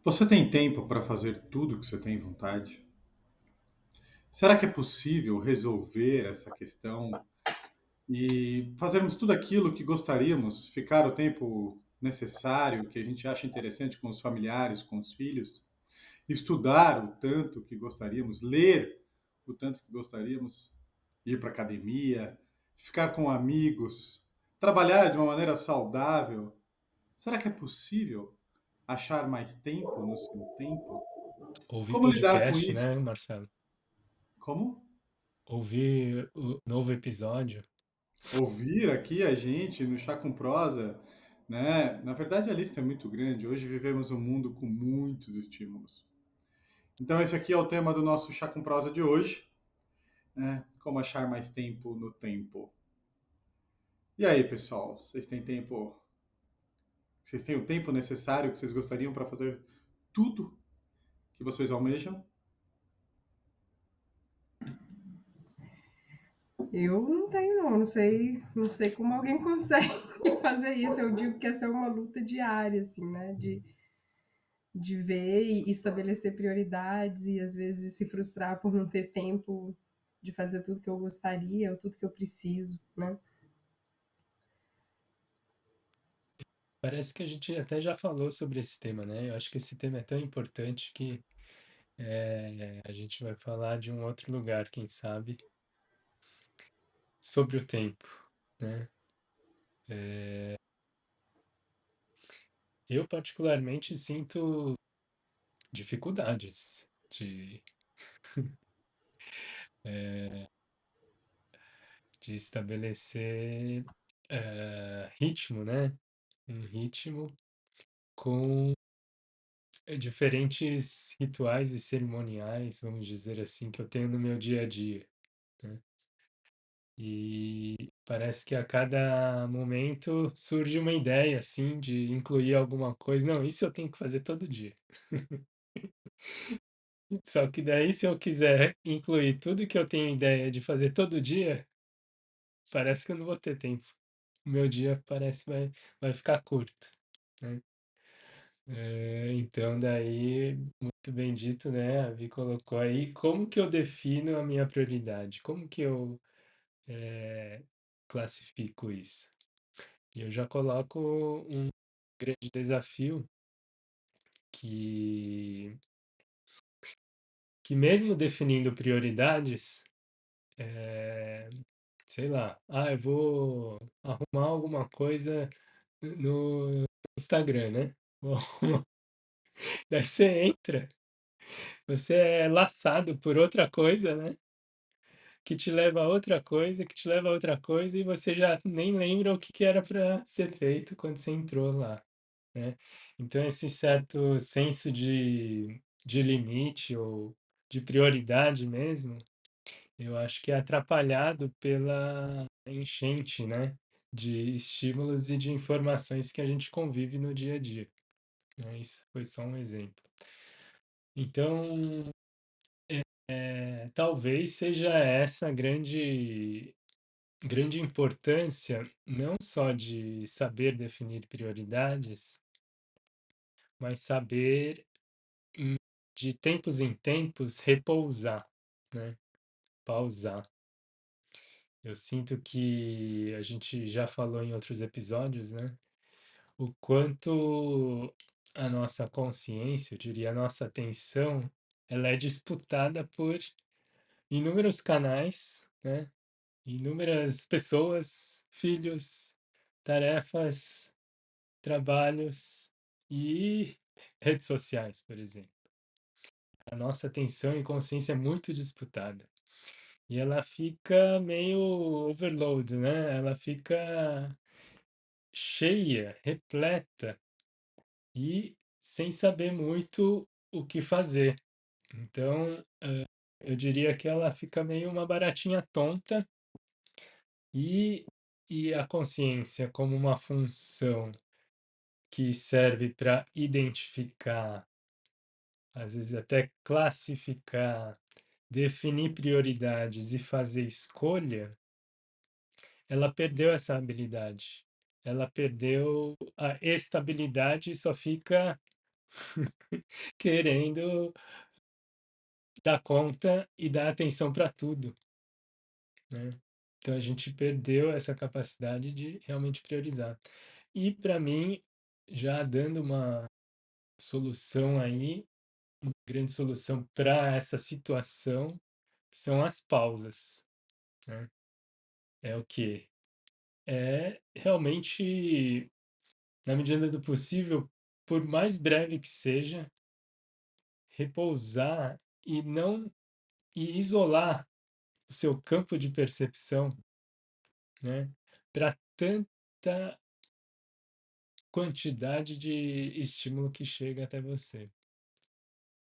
Você tem tempo para fazer tudo que você tem vontade? Será que é possível resolver essa questão e fazermos tudo aquilo que gostaríamos, ficar o tempo necessário, que a gente acha interessante com os familiares, com os filhos, estudar o tanto que gostaríamos, ler o tanto que gostaríamos, ir para academia, ficar com amigos, trabalhar de uma maneira saudável? Será que é possível achar mais tempo no seu tempo? Ouvir Como lidar com podcast, isso? né, Marcelo? Como Ouvir o novo episódio. ouvir aqui a gente no Chá com Prosa, né? Na verdade, a lista é muito grande. Hoje vivemos um mundo com muitos estímulos. Então, esse aqui é o tema do nosso Chá com Prosa de hoje, né? Como achar mais tempo no tempo. E aí, pessoal, vocês têm tempo? Vocês têm o tempo necessário que vocês gostariam para fazer tudo que vocês almejam? Eu não tenho, não. Não sei como alguém consegue fazer isso. Eu digo que essa é uma luta diária, assim, né? De ver e estabelecer prioridades e às vezes se frustrar por não ter tempo de fazer tudo que eu gostaria ou tudo que eu preciso, né? Parece que a gente até já falou sobre esse tema, né? Eu acho que esse tema é tão importante que a gente vai falar de um outro lugar, quem sabe, sobre o tempo, né? Eu particularmente sinto dificuldades de estabelecer ritmo, né? Um ritmo com diferentes rituais e cerimoniais, vamos dizer assim, que eu tenho no meu dia a dia, né? E parece que a cada momento surge uma ideia, assim, de incluir alguma coisa. Não, isso eu tenho que fazer todo dia. Só que daí, se eu quiser incluir tudo que eu tenho ideia de fazer todo dia, parece que eu não vou ter tempo. O meu dia parece vai ficar curto, né? Então, daí, muito bem dito, né? A Vi colocou aí como que eu defino a minha prioridade, como que eu eh, classifico isso. E eu já coloco um grande desafio que, que mesmo definindo prioridades, sei lá, eu vou arrumar alguma coisa no Instagram, né? Daí você entra, você é laçado por outra coisa, né? Que te leva a outra coisa, que te leva a outra coisa, e você já nem lembra o que que era para ser feito quando você entrou lá, né? Então, esse certo senso de limite ou de prioridade mesmo, eu acho que é atrapalhado pela enchente, né? De estímulos e de informações que a gente convive no dia a dia, né? Isso foi só um exemplo. Então, talvez seja essa a grande importância, não só de saber definir prioridades, mas saber, de tempos em tempos, repousar, né? Pausar. Eu sinto que a gente já falou em outros episódios, né? O quanto a nossa consciência, eu diria, a nossa atenção, ela é disputada por inúmeros canais, né? Inúmeras pessoas, filhos, tarefas, trabalhos e redes sociais, por exemplo. A nossa atenção e consciência é muito disputada. E ela fica meio overload, né? Ela fica cheia, repleta e sem saber muito o que fazer. Então, eu diria que ela fica meio uma baratinha tonta e, e a consciência como uma função que serve para identificar, às vezes até classificar, definir prioridades e fazer escolha, ela perdeu essa habilidade. Ela perdeu a estabilidade e só fica querendo dar conta e dar atenção para tudo, né? Então a gente perdeu essa capacidade de realmente priorizar. E para mim, já dando uma solução aí, uma grande solução para essa situação são as pausas, né? É o quê? É realmente, na medida do possível, por mais breve que seja, repousar e não e isolar o seu campo de percepção, né, para tanta quantidade de estímulo que chega até você.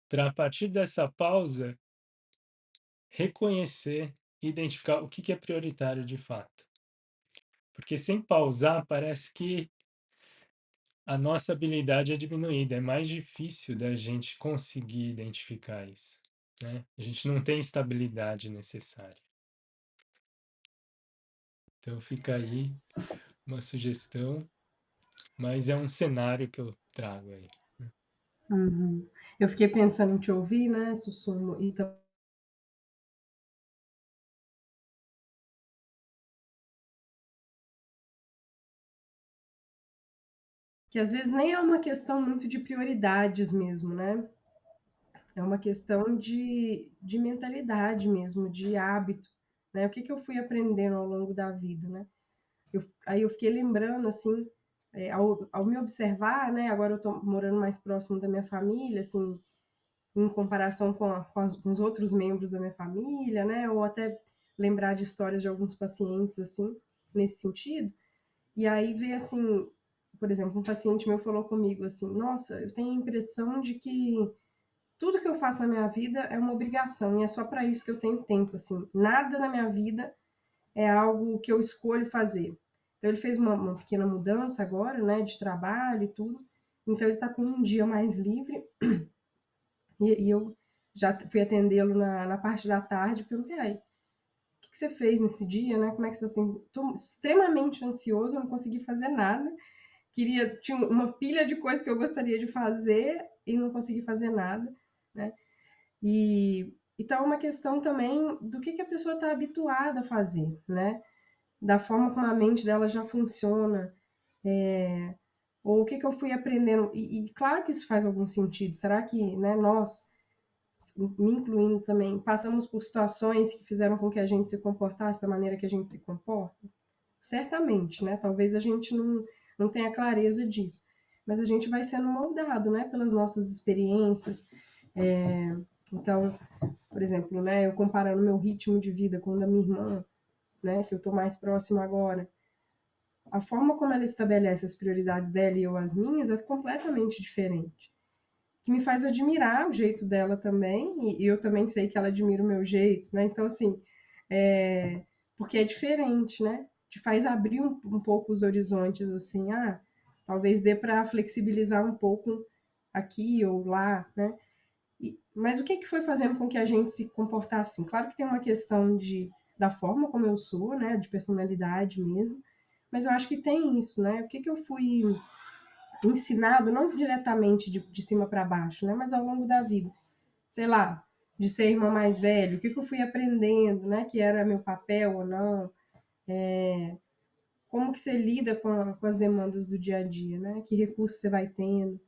Para a partir dessa pausa, reconhecer e identificar o que que é prioritário de fato. Porque sem pausar, parece que a nossa habilidade é diminuída, é mais difícil da gente conseguir identificar isso, né? A gente não tem estabilidade necessária. Então fica aí uma sugestão, mas é um cenário que eu trago aí. Uhum. Eu fiquei pensando em te ouvir, né, Sussumo, e que às vezes nem é uma questão muito de prioridades mesmo, né? É uma questão de mentalidade mesmo, de hábito, né? O que que eu fui aprendendo ao longo da vida, né? Aí eu fiquei lembrando, assim, ao me observar, né? Agora eu tô morando mais próximo da minha família, assim, em comparação com os outros membros da minha família, né? Ou até lembrar de histórias de alguns pacientes, assim, nesse sentido. E aí ver, assim, por exemplo, um paciente meu falou comigo assim: Nossa, eu tenho a impressão de que tudo que eu faço na minha vida é uma obrigação e é só para isso que eu tenho tempo, assim. Nada na minha vida é algo que eu escolho fazer. Então ele fez uma pequena mudança agora, né, de trabalho e tudo. Então ele está com um dia mais livre e eu já fui atendê-lo na parte da tarde e perguntei, aí, o que você fez nesse dia, né? Como é que você está assim? Estou extremamente ansioso, não consegui fazer nada. Tinha uma pilha de coisas que eu gostaria de fazer e não consegui fazer nada, né? E tá uma questão também do que a pessoa está habituada a fazer, né? Da forma como a mente dela já funciona, ou o que eu fui aprendendo. E claro que isso faz algum sentido. Será que, né, nós, me incluindo também, passamos por situações que fizeram com que a gente se comportasse da maneira que a gente se comporta? Certamente, né? Talvez a gente não tenha clareza disso. Mas a gente vai sendo moldado, né? Pelas nossas experiências. Então, por exemplo, né? Eu comparando meu ritmo de vida com o da minha irmã, né? Que eu tô mais próxima agora. A forma como ela estabelece as prioridades dela e eu as minhas é completamente diferente. Que me faz admirar o jeito dela também, e eu também sei que ela admira o meu jeito, né? Então, assim, porque é diferente, né? Te faz abrir um pouco os horizontes, assim, talvez dê para flexibilizar um pouco aqui ou lá, né? Mas o que foi fazendo com que a gente se comportasse assim? Claro que tem uma questão da forma como eu sou, né? De personalidade mesmo, mas eu acho que tem isso, né? O que eu fui ensinado, não diretamente de cima para baixo, né? Mas ao longo da vida. Sei lá, de ser irmã mais velha, o que eu fui aprendendo, né? Que era meu papel ou não. Como que você lida com as demandas do dia a dia, né? Que recursos você vai tendo,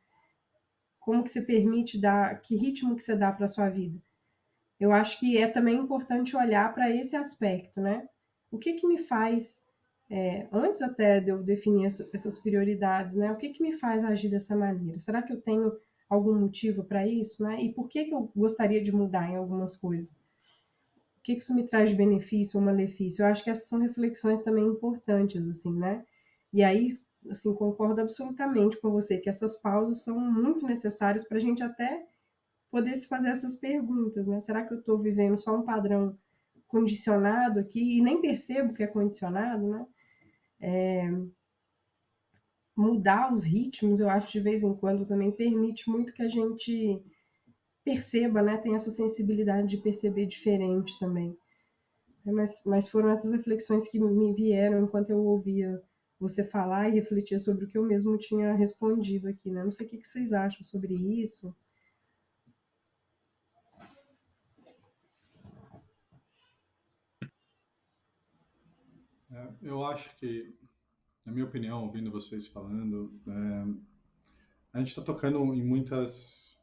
como que você permite dar, que ritmo que você dá para sua vida. Eu acho que é também importante olhar para esse aspecto, né? O que me faz, antes até de eu definir essas prioridades, né? O que me faz agir dessa maneira? Será que eu tenho algum motivo para isso, né? E por que eu gostaria de mudar em algumas coisas? O que isso me traz de benefício ou malefício? Eu acho que essas são reflexões também importantes, assim, né? E aí, assim, concordo absolutamente com você que essas pausas são muito necessárias para a gente até poder se fazer essas perguntas, né? Será que eu estou vivendo só um padrão condicionado aqui e nem percebo que é condicionado, né? Mudar os ritmos, eu acho, de vez em quando também permite muito que a gente perceba, né? Tem essa sensibilidade de perceber diferente também. Mas foram essas reflexões que me vieram enquanto eu ouvia você falar e refletir sobre o que eu mesmo tinha respondido aqui, né? Não sei o que vocês acham sobre isso. Eu acho que, na minha opinião, ouvindo vocês falando, a gente está tocando em muitas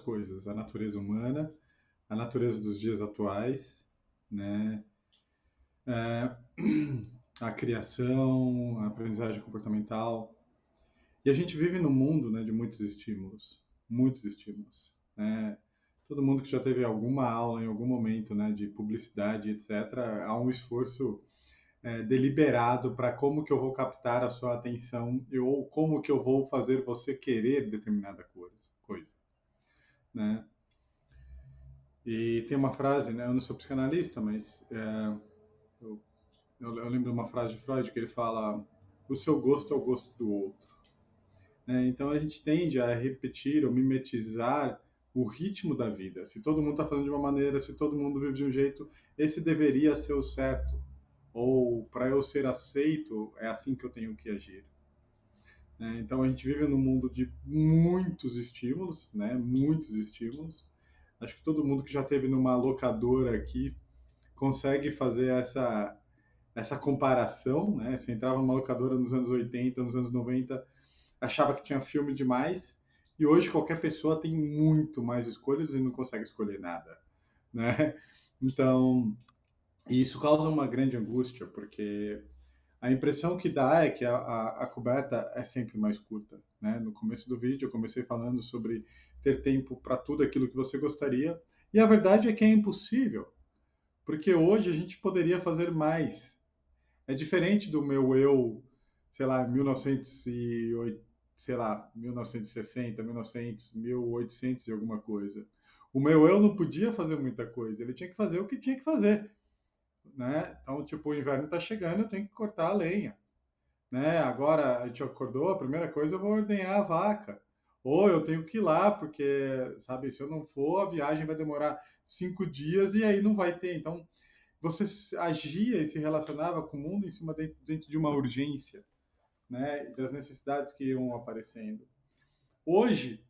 coisas. A natureza humana, a natureza dos dias atuais, né? É, a criação, a aprendizagem comportamental. E a gente vive num mundo, né, de muitos estímulos, né? Todo mundo que já teve alguma aula em algum momento, né, de publicidade, etc., há um esforço deliberado para como que eu vou captar a sua atenção ou como que eu vou fazer você querer determinada coisa, né? E tem uma frase, né? Eu não sou psicanalista, mas eu, eu lembro uma frase de Freud que ele fala: o seu gosto é o gosto do outro. Né? Então a gente tende a repetir ou mimetizar o ritmo da vida. Se todo mundo está falando de uma maneira, se todo mundo vive de um jeito, esse deveria ser o certo. Ou para eu ser aceito, é assim que eu tenho que agir. Né? Então a gente vive num mundo de muitos estímulos, né? Muitos estímulos. Acho que todo mundo que já teve numa locadora aqui consegue fazer essa comparação, né? Você entrava numa locadora nos anos 80, nos anos 90, achava que tinha filme demais, e hoje qualquer pessoa tem muito mais escolhas e não consegue escolher nada, né? Então, isso causa uma grande angústia, porque a impressão que dá é que a coberta é sempre mais curta, né? No começo do vídeo eu comecei falando sobre ter tempo para tudo aquilo que você gostaria, e a verdade é que é impossível, porque hoje a gente poderia fazer mais. É diferente do meu eu, sei lá, 1908, sei lá, 1960, 1900, 1800 e alguma coisa. O meu eu não podia fazer muita coisa, ele tinha que fazer o que tinha que fazer, né? Então, tipo, o inverno está chegando, eu tenho que cortar a lenha, né? Agora a gente acordou, a primeira coisa eu vou ordenhar a vaca. Ou eu tenho que ir lá, porque, sabe, se eu não for, a viagem vai demorar 5 dias e aí não vai ter. Então, você agia e se relacionava com o mundo em cima dentro de uma urgência, né? Das necessidades que iam aparecendo. Hoje,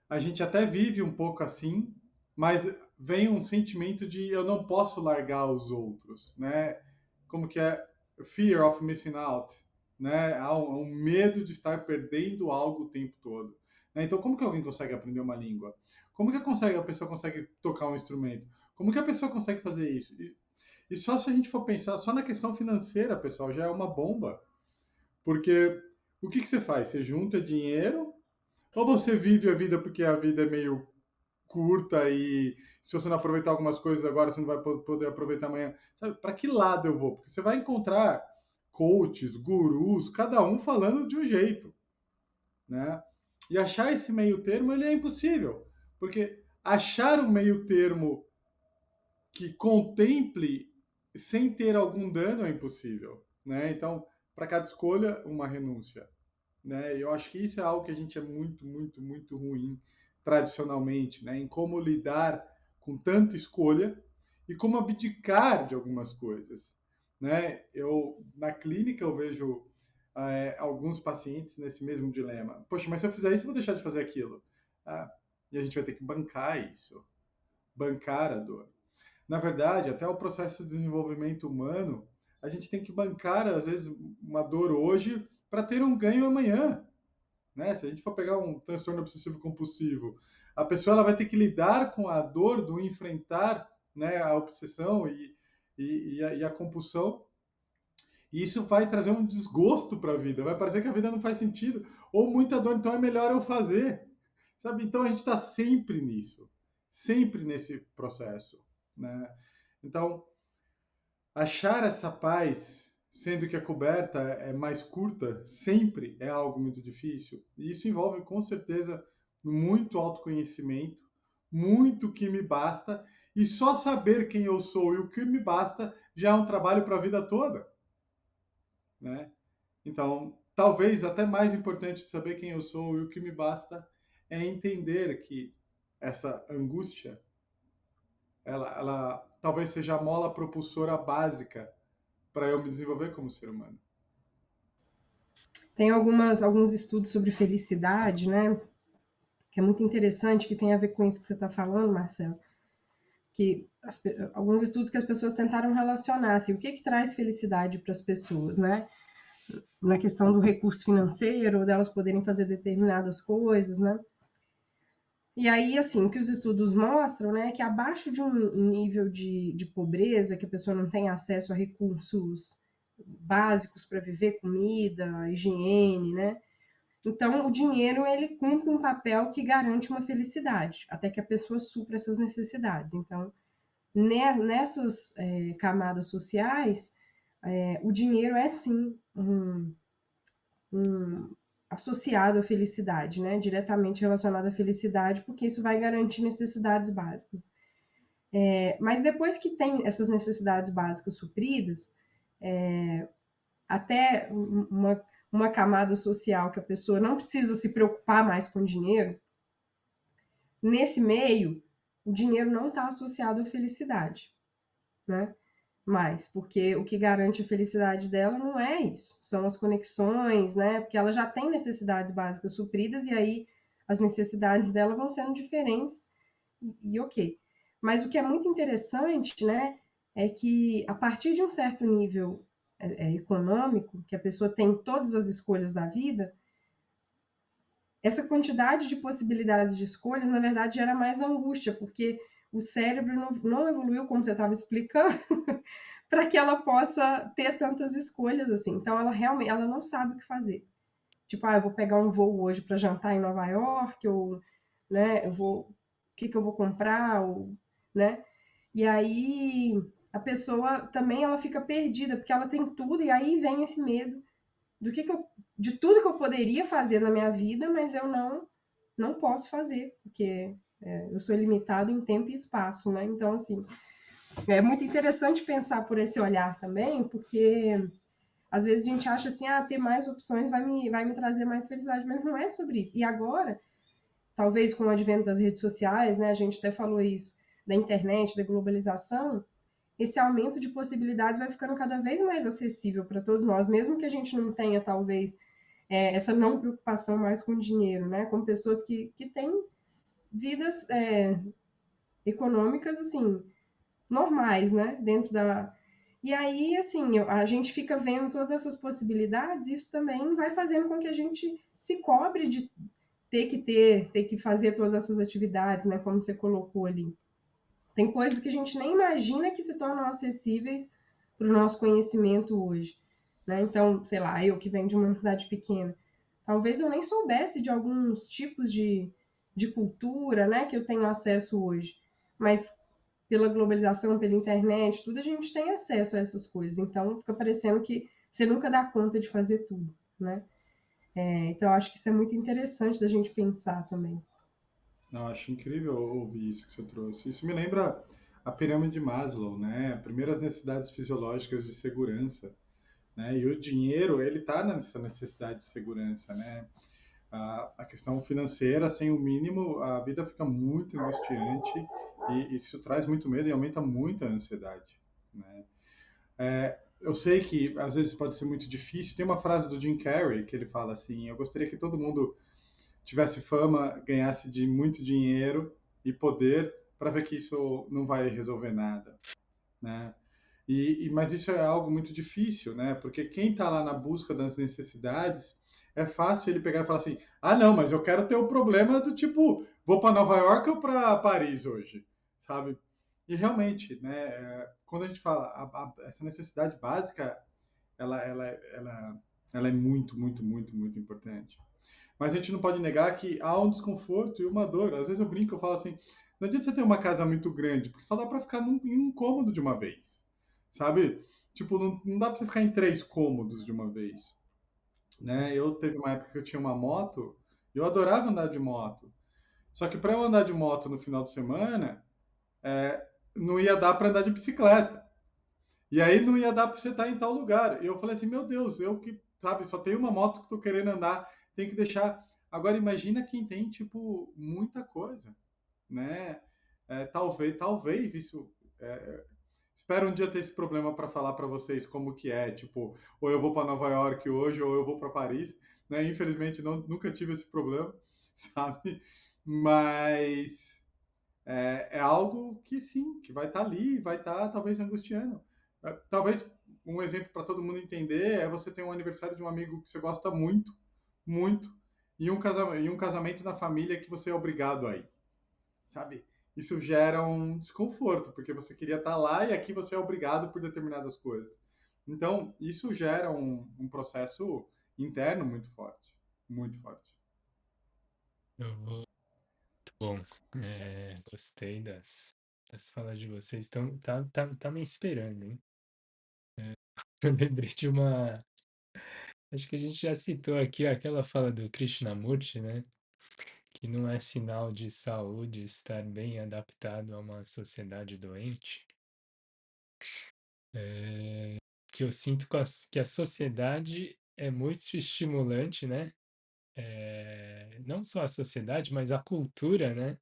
a gente até vive um pouco assim, mas vem um sentimento de eu não posso largar os outros, né? Como que é fear of missing out, né? Há um medo de estar perdendo algo o tempo todo. Né? Então, como que alguém consegue aprender uma língua? Como que a pessoa consegue tocar um instrumento? Como que a pessoa consegue fazer isso? E só se a gente for pensar só na questão financeira, pessoal, já é uma bomba. Porque o que você faz? Você junta dinheiro ou você vive a vida porque a vida é meio curta e se você não aproveitar algumas coisas agora, você não vai poder aproveitar amanhã? Sabe, para que lado eu vou? Porque você vai encontrar coaches, gurus, cada um falando de um jeito, né? E achar esse meio termo, ele é impossível. Porque achar um meio termo que contemple sem ter algum dano é impossível, né? Então, para cada escolha, uma renúncia, né? Eu acho que isso é algo que a gente é muito, muito, muito ruim tradicionalmente, né? Em como lidar com tanta escolha e como abdicar de algumas coisas, né? Eu na clínica eu vejo alguns pacientes nesse mesmo dilema. Poxa, mas se eu fizer isso, eu vou deixar de fazer aquilo. Ah, e a gente vai ter que bancar isso, bancar a dor. Na verdade, até o processo de desenvolvimento humano, a gente tem que bancar, às vezes, uma dor hoje para ter um ganho amanhã. Né? Se a gente for pegar um transtorno obsessivo compulsivo, a pessoa ela vai ter que lidar com a dor do enfrentar, né, a obsessão e a compulsão, e isso vai trazer um desgosto para a vida, vai parecer que a vida não faz sentido, ou muita dor, então é melhor eu fazer. Sabe? Então a gente está sempre nisso, sempre nesse processo. Né? Então, achar essa paz, sendo que a coberta é mais curta, sempre é algo muito difícil. E isso envolve, com certeza, muito autoconhecimento, muito que me basta, e só saber quem eu sou e o que me basta já é um trabalho para a vida toda. Né? Então, talvez até mais importante de saber quem eu sou e o que me basta é entender que essa angústia, ela talvez seja a mola propulsora básica para eu me desenvolver como ser humano. Tem alguns estudos sobre felicidade, né? Que é muito interessante, que tem a ver com isso que você está falando, Marcelo. Que alguns estudos que as pessoas tentaram relacionar, assim, o que traz felicidade para as pessoas, né? Na questão do recurso financeiro, delas poderem fazer determinadas coisas, né? E aí, assim, o que os estudos mostram, né, é que abaixo de um nível de pobreza, que a pessoa não tem acesso a recursos básicos para viver, comida, higiene, né? Então, o dinheiro, ele cumpre um papel que garante uma felicidade, até que a pessoa supra essas necessidades. Então, nessas camadas sociais, o dinheiro é, sim, associado à felicidade, né? Diretamente relacionado à felicidade, porque isso vai garantir necessidades básicas. Mas depois que tem essas necessidades básicas supridas, até uma camada social que a pessoa não precisa se preocupar mais com dinheiro, nesse meio, o dinheiro não está associado à felicidade, né? Mais, porque o que garante a felicidade dela não é isso, são as conexões, né? Porque ela já tem necessidades básicas supridas e aí as necessidades dela vão sendo diferentes e ok. Mas o que é muito interessante, né, é que a partir de um certo nível econômico, que a pessoa tem todas as escolhas da vida, essa quantidade de possibilidades de escolhas, na verdade, gera mais angústia, porque o cérebro não evoluiu, como você estava explicando, para que ela possa ter tantas escolhas assim. Então, ela realmente ela não sabe o que fazer. Tipo, eu vou pegar um voo hoje para jantar em Nova York, ou, né, o que eu vou comprar, ou, né? E aí a pessoa também ela fica perdida, porque ela tem tudo, e aí vem esse medo do de tudo que eu poderia fazer na minha vida, mas eu não posso fazer, porque eu sou limitado em tempo e espaço, né? Então, assim, é muito interessante pensar por esse olhar também, porque às vezes a gente acha assim, ter mais opções vai me trazer mais felicidade, mas não é sobre isso. E agora, talvez com o advento das redes sociais, né, a gente até falou isso, da internet, da globalização, esse aumento de possibilidades vai ficando cada vez mais acessível para todos nós, mesmo que a gente não tenha, talvez, essa não preocupação mais com dinheiro, né? Com pessoas que têm vidas econômicas, assim, normais, né? Dentro da... E aí, assim, a gente fica vendo todas essas possibilidades, e isso também vai fazendo com que a gente se cobre de ter que fazer todas essas atividades, né? Como você colocou ali. Tem coisas que a gente nem imagina que se tornam acessíveis para o nosso conhecimento hoje, né? Então, sei lá, eu que venho de uma cidade pequena, talvez eu nem soubesse de alguns tipos de cultura, né, que eu tenho acesso hoje, mas pela globalização, pela internet, tudo a gente tem acesso a essas coisas, então fica parecendo que você nunca dá conta de fazer tudo, né? Então, eu acho que isso é muito interessante da gente pensar também. Eu acho incrível ouvir isso que você trouxe. Isso me lembra a pirâmide de Maslow, né? Primeiras necessidades fisiológicas de segurança, né? E o dinheiro, ele está nessa necessidade de segurança, né? A questão financeira, sem o mínimo, a vida fica muito angustiante e isso traz muito medo e aumenta muito a ansiedade, né? Eu sei que às vezes pode ser muito difícil. Tem uma frase do Jim Carrey que ele fala assim: eu gostaria que todo mundo tivesse fama, ganhasse de muito dinheiro e poder para ver que isso não vai resolver nada, né? Mas isso é algo muito difícil, né? Porque quem está lá na busca das necessidades, é fácil ele pegar e falar assim: ah, não, mas eu quero ter o problema do tipo, vou para Nova York ou para Paris hoje, sabe? E realmente, né? Quando a gente fala essa necessidade básica, ela, ela, ela, ela é muito, muito, muito, muito importante. Mas a gente não pode negar que há um desconforto e uma dor. Às vezes eu brinco, eu falo assim: não adianta você ter uma casa muito grande, porque só dá para ficar em um cômodo de uma vez, sabe? Tipo, não dá para você ficar em 3 cômodos de uma vez, né? Eu teve uma época que eu tinha uma moto, eu adorava andar de moto. Só que para eu andar de moto no final de semana, não ia dar para andar de bicicleta. E aí não ia dar para você estar em tal lugar. E eu falei assim, meu Deus, eu que, sabe, só tenho uma moto que estou querendo andar, tenho que deixar. Agora imagina quem tem, tipo, muita coisa, né? Talvez isso Espero um dia ter esse problema para falar para vocês como que é, tipo, ou eu vou para Nova York hoje, ou eu vou para Paris, né? Infelizmente, nunca tive esse problema, sabe? Mas é algo que sim, que vai estar ali, vai estar talvez angustiando. Talvez um exemplo para todo mundo entender é você ter um aniversário de um amigo que você gosta muito, muito, e um casamento na família que você é obrigado a ir, sabe? Isso gera um desconforto, porque você queria estar lá e aqui você é obrigado por determinadas coisas. Então, isso gera um processo interno muito forte, muito forte. Eu vou... Muito bom. Gostei das falas de vocês. Então, tá me inspirando, hein? Eu lembrei de uma. Acho que a gente já citou aqui aquela fala do Krishnamurti, né? Que não é sinal de saúde estar bem adaptado a uma sociedade doente. Que eu sinto que a sociedade é muito estimulante, né? Não só a sociedade, mas a cultura, né?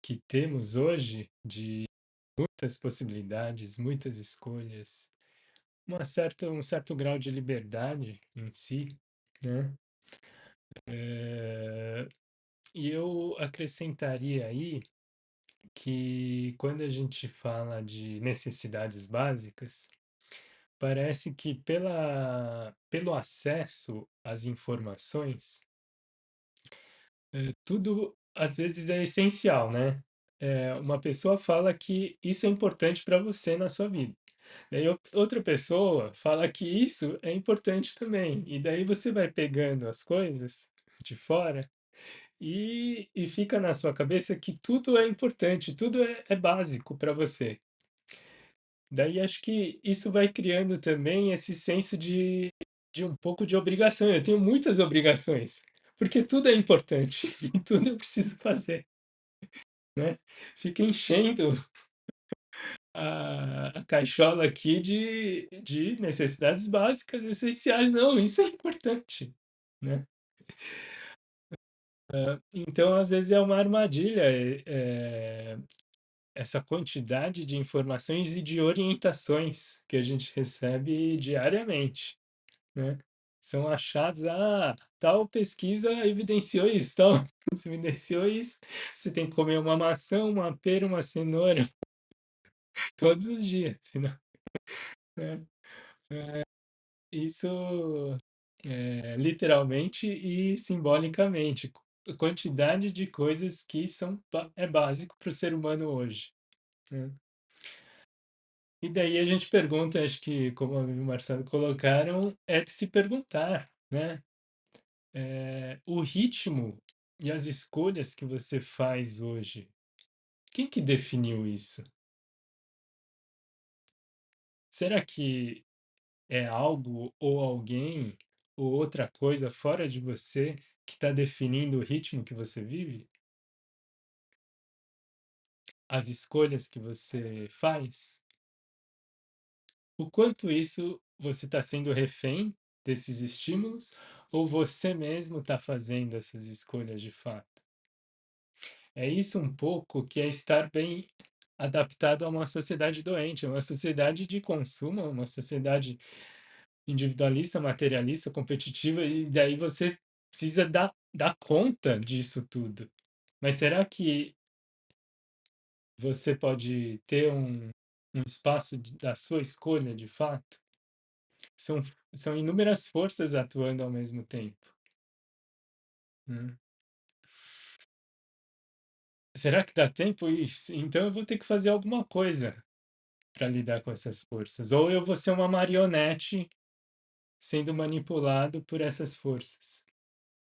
Que temos hoje de muitas possibilidades, muitas escolhas, um certo grau de liberdade em si, né? E eu acrescentaria aí que quando a gente fala de necessidades básicas, parece que pelo acesso às informações, tudo às vezes é essencial, né? Uma pessoa fala que isso é importante para você na sua vida. Daí outra pessoa fala que isso é importante também. E daí você vai pegando as coisas de fora e fica na sua cabeça que tudo é importante, tudo é básico para você. Daí acho que isso vai criando também esse senso de um pouco de obrigação. Eu tenho muitas obrigações, porque tudo é importante e tudo eu preciso fazer, né? Fica enchendo a caixola aqui de necessidades básicas, essenciais. Não, isso é importante, né? Então, às vezes, é uma armadilha, essa quantidade de informações e de orientações que a gente recebe diariamente, né? São achados, tal pesquisa evidenciou isso, tal evidenciou isso. Você tem que comer uma maçã, uma pera, uma cenoura todos os dias, senão, né? Isso literalmente e simbolicamente. Quantidade de coisas que é básico para o ser humano hoje, né? E daí a gente pergunta, acho que, como a Vivi e o Marcelo colocaram, é de se perguntar, né? O ritmo e as escolhas que você faz hoje, quem que definiu isso? Será que é algo ou alguém ou outra coisa fora de você que está definindo o ritmo que você vive? As escolhas que você faz? O quanto isso você está sendo refém desses estímulos ou você mesmo está fazendo essas escolhas de fato? É isso um pouco que é estar bem adaptado a uma sociedade doente, uma sociedade de consumo, uma sociedade individualista, materialista, competitiva, e daí você precisa dar conta disso tudo. Mas será que você pode ter um espaço da sua escolha de fato? São, são inúmeras forças atuando ao mesmo tempo, né? Será que dá tempo? Então eu vou ter que fazer alguma coisa para lidar com essas forças. Ou eu vou ser uma marionete sendo manipulado por essas forças,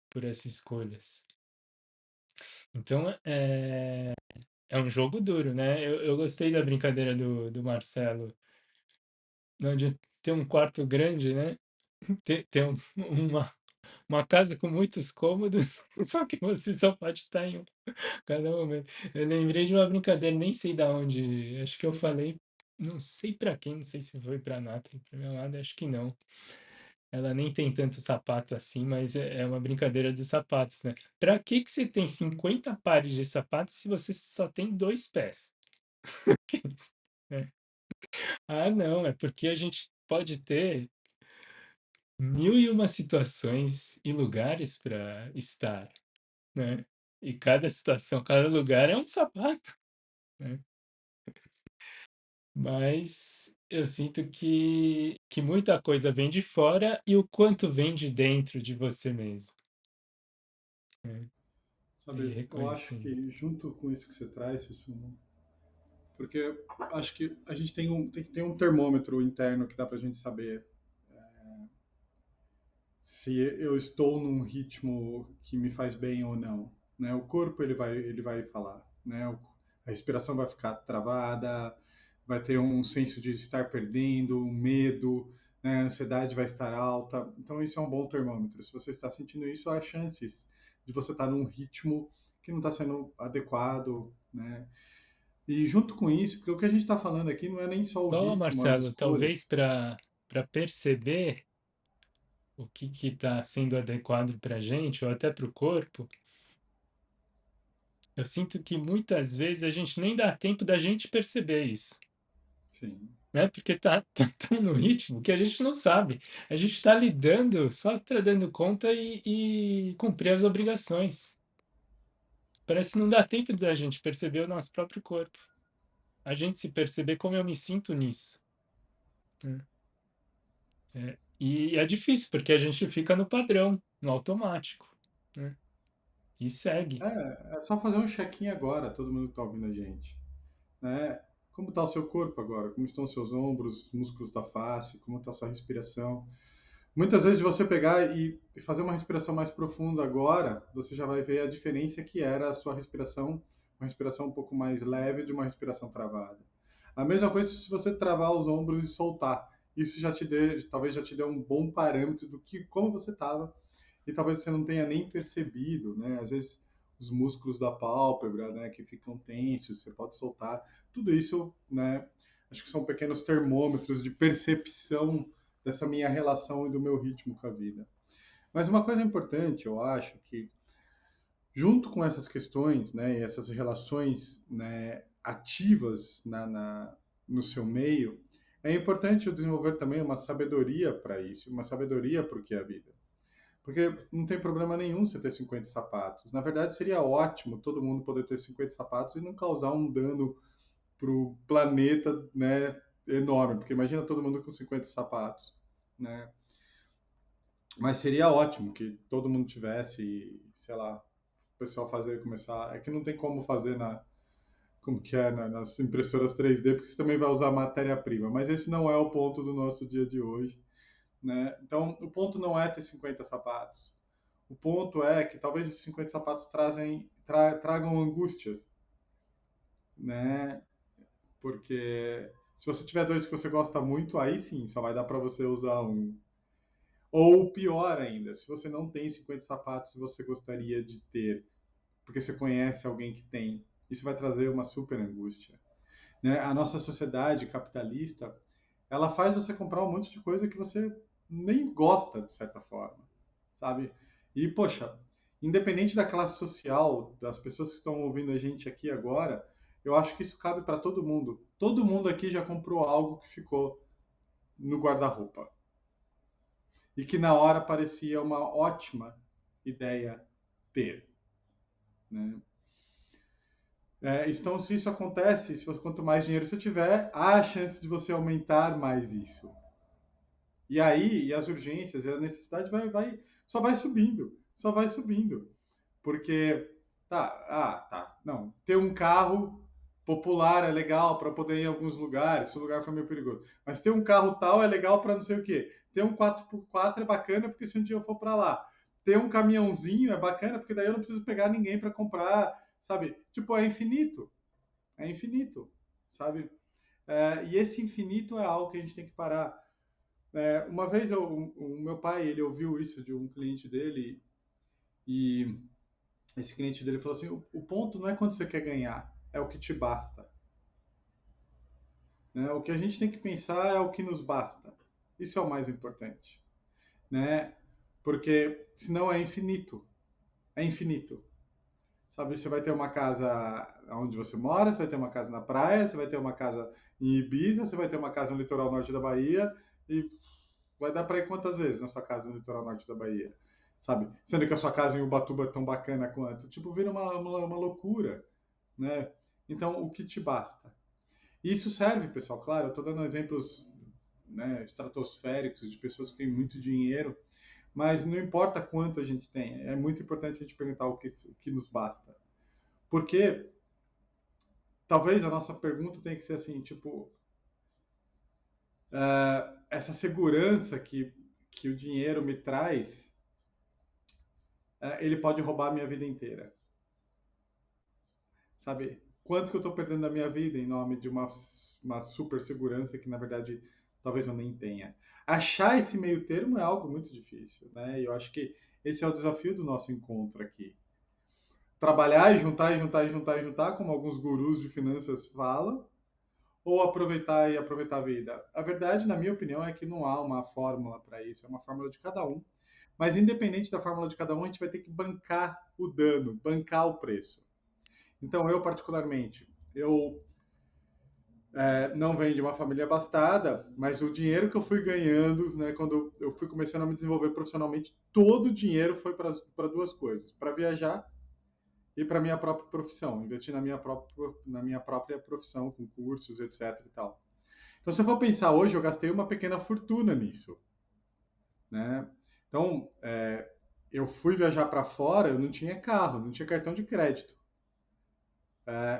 por essas escolhas. Então é um jogo duro, né? Eu gostei da brincadeira do Marcelo, onde tem um quarto grande, né? Tem uma casa com muitos cômodos, só que você só pode estar em um cada momento. Eu lembrei de uma brincadeira, nem sei da onde, acho que eu falei, não sei para quem, não sei se foi para Nathalie, para meu lado, acho que não. Ela nem tem tanto sapato assim, mas é uma brincadeira dos sapatos, né? Para que que você tem 50 pares de sapatos se você só tem 2 pés? É. Ah, não, é porque a gente pode ter mil e uma situações e lugares para estar, né? E cada situação, cada lugar é um sapato, né? Mas eu sinto que muita coisa vem de fora e o quanto vem de dentro de você mesmo, né? E Sabe, eu acho reconhecendo. que junto com isso que você traz, isso, porque acho que a gente tem que ter um termômetro interno que dá pra gente saber se eu estou num ritmo que me faz bem ou não, né? O corpo ele vai falar, né? A respiração vai ficar travada, vai ter um senso de estar perdendo, um medo, né? A ansiedade vai estar alta. Então isso é um bom termômetro. Se você está sentindo isso, há chances de você estar num ritmo que não está sendo adequado, né? E junto com isso, porque o que a gente está falando aqui não é nem só o Só, ritmo, as Marcelo, talvez escolhas. para perceber o que está sendo adequado para a gente, ou até para o corpo, eu sinto que muitas vezes a gente nem dá tempo da gente perceber isso, Sim. né? Porque tá tão no ritmo que a gente não sabe. A gente está lidando só para dando conta e cumprir as obrigações. Parece que não dá tempo da gente perceber o nosso próprio corpo. A gente se perceber como eu me sinto nisso, né? E é difícil, porque a gente fica no padrão, no automático, né? E segue. É só fazer um check-in agora, todo mundo que está ouvindo a gente, né? Como está o seu corpo agora? Como estão os seus ombros, os músculos da face? Como está a sua respiração? Muitas vezes, de você pegar e fazer uma respiração mais profunda agora, você já vai ver a diferença que era a sua respiração, uma respiração um pouco mais leve de uma respiração travada. A mesma coisa se você travar os ombros e soltar. Isso já te dê, talvez já te dê um bom parâmetro do que como você estava e talvez você não tenha nem percebido, né? Às vezes os músculos da pálpebra, né, que ficam tensos, você pode soltar. Tudo isso, né, acho que são pequenos termômetros de percepção dessa minha relação e do meu ritmo com a vida. Mas uma coisa importante, eu acho que junto com essas questões, né, e essas relações, né, ativas no seu meio, é importante eu desenvolver também uma sabedoria para isso, uma sabedoria para o que é a vida. Porque não tem problema nenhum você ter 50 sapatos. Na verdade, seria ótimo todo mundo poder ter 50 sapatos e não causar um dano para o planeta, né, enorme. Porque imagina todo mundo com 50 sapatos, né? Mas seria ótimo que todo mundo tivesse, sei lá, o pessoal fazer, começar. É que não tem como fazer como que é, nas impressoras 3D, porque você também vai usar matéria-prima. Mas esse não é o ponto do nosso dia de hoje, né? Então, o ponto não é ter 50 sapatos. O ponto é que talvez esses 50 sapatos tragam angústias, né? Porque se você tiver dois que você gosta muito, aí sim, só vai dar para você usar um. Ou pior ainda, se você não tem 50 sapatos e você gostaria de ter, porque você conhece alguém que tem, isso vai trazer uma super angústia, né? A nossa sociedade capitalista, ela faz você comprar um monte de coisa que você nem gosta, de certa forma, sabe? E, poxa, independente da classe social, das pessoas que estão ouvindo a gente aqui agora, eu acho que isso cabe para todo mundo. Todo mundo aqui já comprou algo que ficou no guarda-roupa e que na hora parecia uma ótima ideia ter, né? Então, se isso acontece, se você, quanto mais dinheiro você tiver, há a chance de você aumentar mais isso. E aí, e as urgências, e a necessidade só vai subindo, só vai subindo. Porque, tá, não, ter um carro popular é legal para poder ir em alguns lugares, se o lugar for meio perigoso. Mas ter um carro tal é legal para não sei o quê. Ter um 4x4 é bacana porque se um dia eu for para lá. Ter um caminhãozinho é bacana porque daí eu não preciso pegar ninguém para comprar, sabe? Tipo, é infinito, sabe? E esse infinito é algo que a gente tem que parar. Uma vez o meu pai, ele ouviu isso de um cliente dele e esse cliente dele falou assim, o ponto não é quanto você quer ganhar, é o que te basta. Né? O que a gente tem que pensar é o que nos basta. Isso é o mais importante. Né? Porque senão é infinito. É infinito. Sabe, você vai ter uma casa onde você mora, você vai ter uma casa na praia, você vai ter uma casa em Ibiza, você vai ter uma casa no litoral norte da Bahia e vai dar para ir quantas vezes na sua casa no litoral norte da Bahia? Sabe? Sendo que a sua casa em Ubatuba é tão bacana quanto. Tipo, vira uma loucura, né? Então, o que te basta? Isso serve, pessoal, claro, eu estou dando exemplos, né, estratosféricos de pessoas que têm muito dinheiro, mas não importa quanto a gente tem, é muito importante a gente perguntar o que nos basta. Porque talvez a nossa pergunta tenha que ser assim, tipo, essa segurança que o dinheiro me traz, ele pode roubar a minha vida inteira. Sabe? Quanto que eu estou perdendo da minha vida em nome de uma super segurança que, na verdade, talvez eu nem tenha. Achar esse meio termo é algo muito difícil, né? E eu acho que esse é o desafio do nosso encontro aqui. Trabalhar e juntar, e juntar, e juntar, e juntar, como alguns gurus de finanças falam, ou aproveitar e aproveitar a vida? A verdade, na minha opinião, é que não há uma fórmula para isso, é uma fórmula de cada um. Mas independente da fórmula de cada um, a gente vai ter que bancar o dano, bancar o preço. Então, eu particularmente, eu não venho de uma família abastada, mas o dinheiro que eu fui ganhando, né, quando eu fui começando a me desenvolver profissionalmente, todo o dinheiro foi para duas coisas: para viajar e para minha própria profissão, investir na minha própria profissão, com cursos, etc. e tal. Então, se eu for pensar hoje, eu gastei uma pequena fortuna nisso, né? Então, eu fui viajar para fora, eu não tinha carro, não tinha cartão de crédito,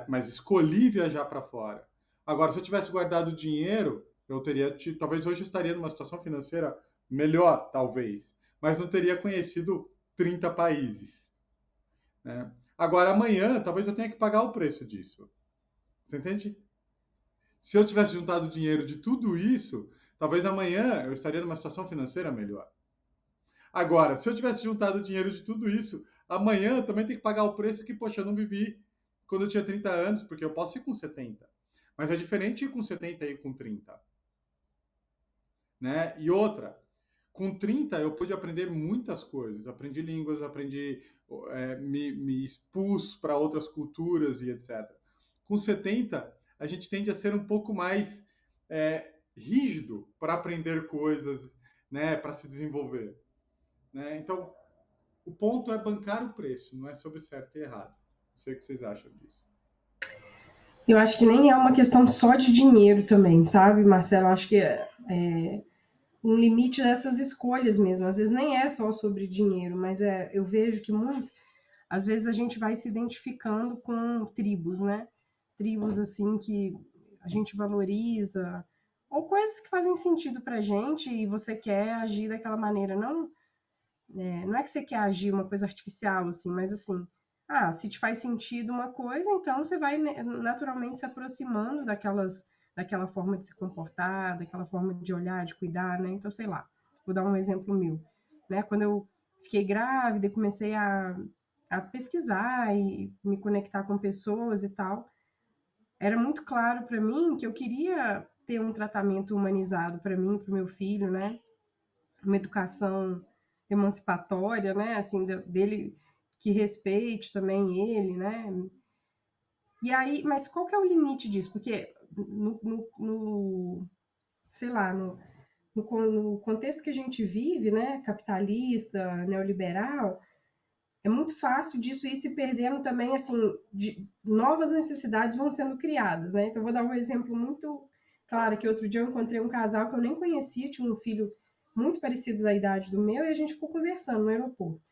mas escolhi viajar para fora. Agora, se eu tivesse guardado dinheiro, eu teria, talvez hoje eu estaria numa situação financeira melhor, talvez, mas não teria conhecido 30 países, né? Agora, amanhã, talvez eu tenha que pagar o preço disso. Você entende? Se eu tivesse juntado dinheiro de tudo isso, talvez amanhã eu estaria numa situação financeira melhor. Agora, se eu tivesse juntado dinheiro de tudo isso, amanhã eu também tenho que pagar o preço que, poxa, eu não vivi quando eu tinha 30 anos, porque eu posso ir com 70. Mas é diferente ir com 70 e ir com 30. Né? E outra, com 30 eu pude aprender muitas coisas. Aprendi línguas, me expus para outras culturas e etc. Com 70, a gente tende a ser um pouco mais rígido para aprender coisas, né, para se desenvolver. Né? Então, o ponto é bancar o preço, não é sobre certo e errado. Não sei o que vocês acham disso. Eu acho que nem é uma questão só de dinheiro também, sabe, Marcelo? Eu acho que um limite dessas escolhas mesmo. Às vezes nem é só sobre dinheiro, mas eu vejo que às vezes a gente vai se identificando com tribos, né? Tribos assim que a gente valoriza, ou coisas que fazem sentido pra gente e você quer agir daquela maneira. Não é que você quer agir uma coisa artificial, assim, mas assim, se te faz sentido uma coisa, então você vai naturalmente se aproximando daquela forma de se comportar, daquela forma de olhar, de cuidar, né? Então, sei lá, vou dar um exemplo meu, né? Quando eu fiquei grávida e comecei a pesquisar e me conectar com pessoas e tal, era muito claro para mim que eu queria ter um tratamento humanizado para mim, para o meu filho, né? Uma educação emancipatória, né? Assim, dele que respeite também ele, né? E aí, mas qual que é o limite disso? Porque sei lá, no contexto que a gente vive, né? Capitalista, neoliberal, é muito fácil disso ir se perdendo também, assim, novas necessidades vão sendo criadas, né? Então, vou dar um exemplo muito claro, que outro dia eu encontrei um casal que eu nem conhecia, tinha um filho muito parecido da idade do meu, e a gente ficou conversando no aeroporto.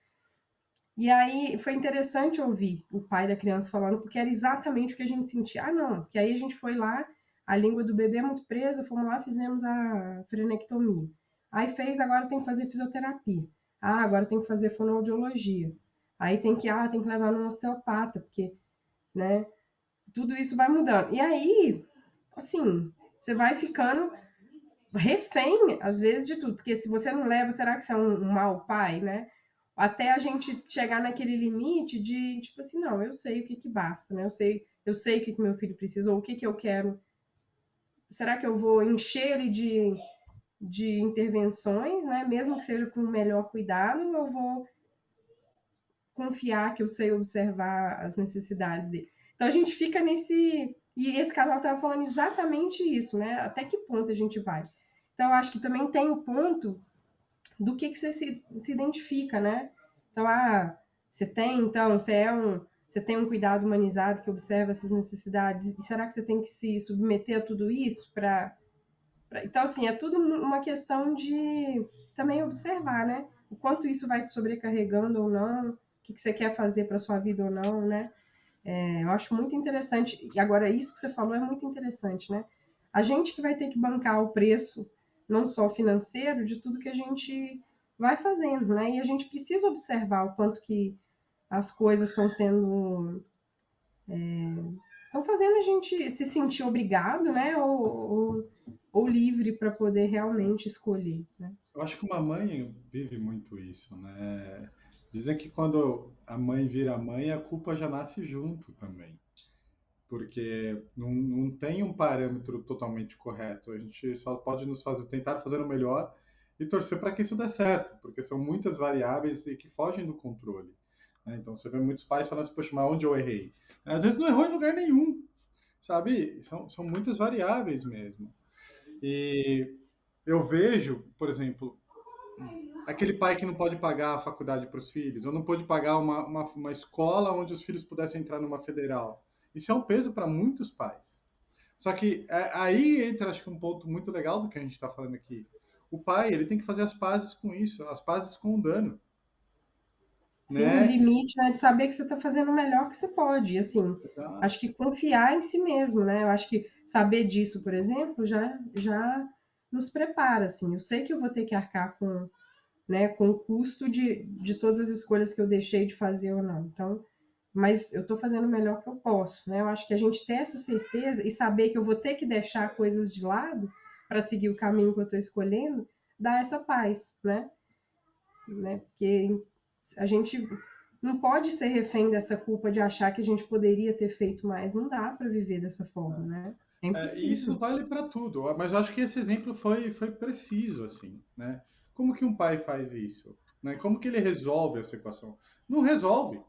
E aí foi interessante ouvir o pai da criança falando, porque era exatamente o que a gente sentia. Não, porque aí a gente foi lá, a língua do bebê é muito presa, fomos lá, fizemos a frenectomia. Aí fez, agora tem que fazer fisioterapia. Agora tem que fazer fonoaudiologia. Aí tem que levar no osteopata, porque, né, tudo isso vai mudando. E aí, assim, você vai ficando refém, às vezes, de tudo. Porque se você não leva, será que você é um mau pai, né? Até a gente chegar naquele limite de, tipo assim, não, eu sei o que que basta, né? Eu sei o que que meu filho precisa, ou o que que eu quero. Será que eu vou encher ele de intervenções, né? Mesmo que seja com o melhor cuidado, ou eu vou confiar que eu sei observar as necessidades dele. Então a gente fica nesse. E esse casal estava falando exatamente isso, né? Até que ponto a gente vai? Então eu acho que também tem o ponto do que você se identifica, né? Então, você tem, então, você tem um cuidado humanizado que observa essas necessidades, e será que você tem que se submeter a tudo isso para. Então, assim, é tudo uma questão de também observar, né? O quanto isso vai te sobrecarregando ou não, o que você quer fazer para sua vida ou não, né? Eu acho muito interessante. E agora, isso que você falou é muito interessante, né? A gente que vai ter que bancar o preço, não só financeiro, de tudo que a gente vai fazendo, né? E a gente precisa observar o quanto que as coisas estão sendo. Estão fazendo a gente se sentir obrigado, né? Ou livre para poder realmente escolher, né? Eu acho que uma mãe vive muito isso, né? Dizem que quando a mãe vira mãe, a culpa já nasce junto também, porque não tem um parâmetro totalmente correto. A gente só pode nos fazer, tentar fazer o melhor e torcer para que isso dê certo, porque são muitas variáveis e que fogem do controle, né? Então você vê muitos pais falando assim, poxa, mas onde eu errei? Às vezes não errou em lugar nenhum, sabe? São muitas variáveis mesmo. E eu vejo, por exemplo, aquele pai que não pode pagar a faculdade para os filhos, ou não pode pagar uma escola onde os filhos pudessem entrar numa federal. Isso é um peso para muitos pais. Só que aí entra, acho que um ponto muito legal do que a gente está falando aqui. O pai, ele tem que fazer as pazes com isso, as pazes com o dano, Sim, o né? limite, né, de saber que você está fazendo o melhor que você pode. E, assim, acho Exato. que confiar em si mesmo, né? Eu acho que saber disso, por exemplo, já nos prepara, assim. Eu sei que eu vou ter que arcar com, né, com o custo de todas as escolhas que eu deixei de fazer ou não. Então, mas eu estou fazendo o melhor que eu posso, né? Eu acho que a gente ter essa certeza e saber que eu vou ter que deixar coisas de lado para seguir o caminho que eu estou escolhendo, dá essa paz, né? Porque a gente não pode ser refém dessa culpa de achar que a gente poderia ter feito mais. Não dá para viver dessa forma, né? É E isso impossível. vale para tudo, mas eu acho que esse exemplo foi preciso, assim, né? Como que um pai faz isso? Né? Como que ele resolve essa equação? Não resolve.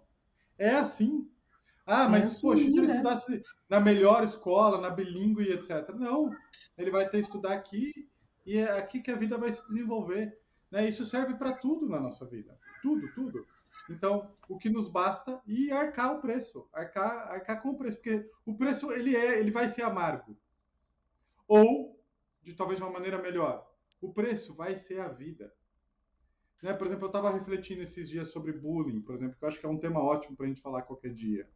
É assim. Ah, É mas, poxa, e se assumir, ele né? estudasse na melhor escola, na bilíngue, etc. Não. Ele vai ter que estudar aqui e é aqui que a vida vai se desenvolver. Né? Isso serve para tudo na nossa vida. Tudo, tudo. Então, o que nos basta é arcar o preço, arcar com o preço, porque o preço ele vai ser amargo. Ou, de talvez uma maneira melhor, o preço vai ser a vida. Né? Por exemplo, eu estava refletindo esses dias sobre bullying, por exemplo, que eu acho que é um tema ótimo para a gente falar qualquer dia.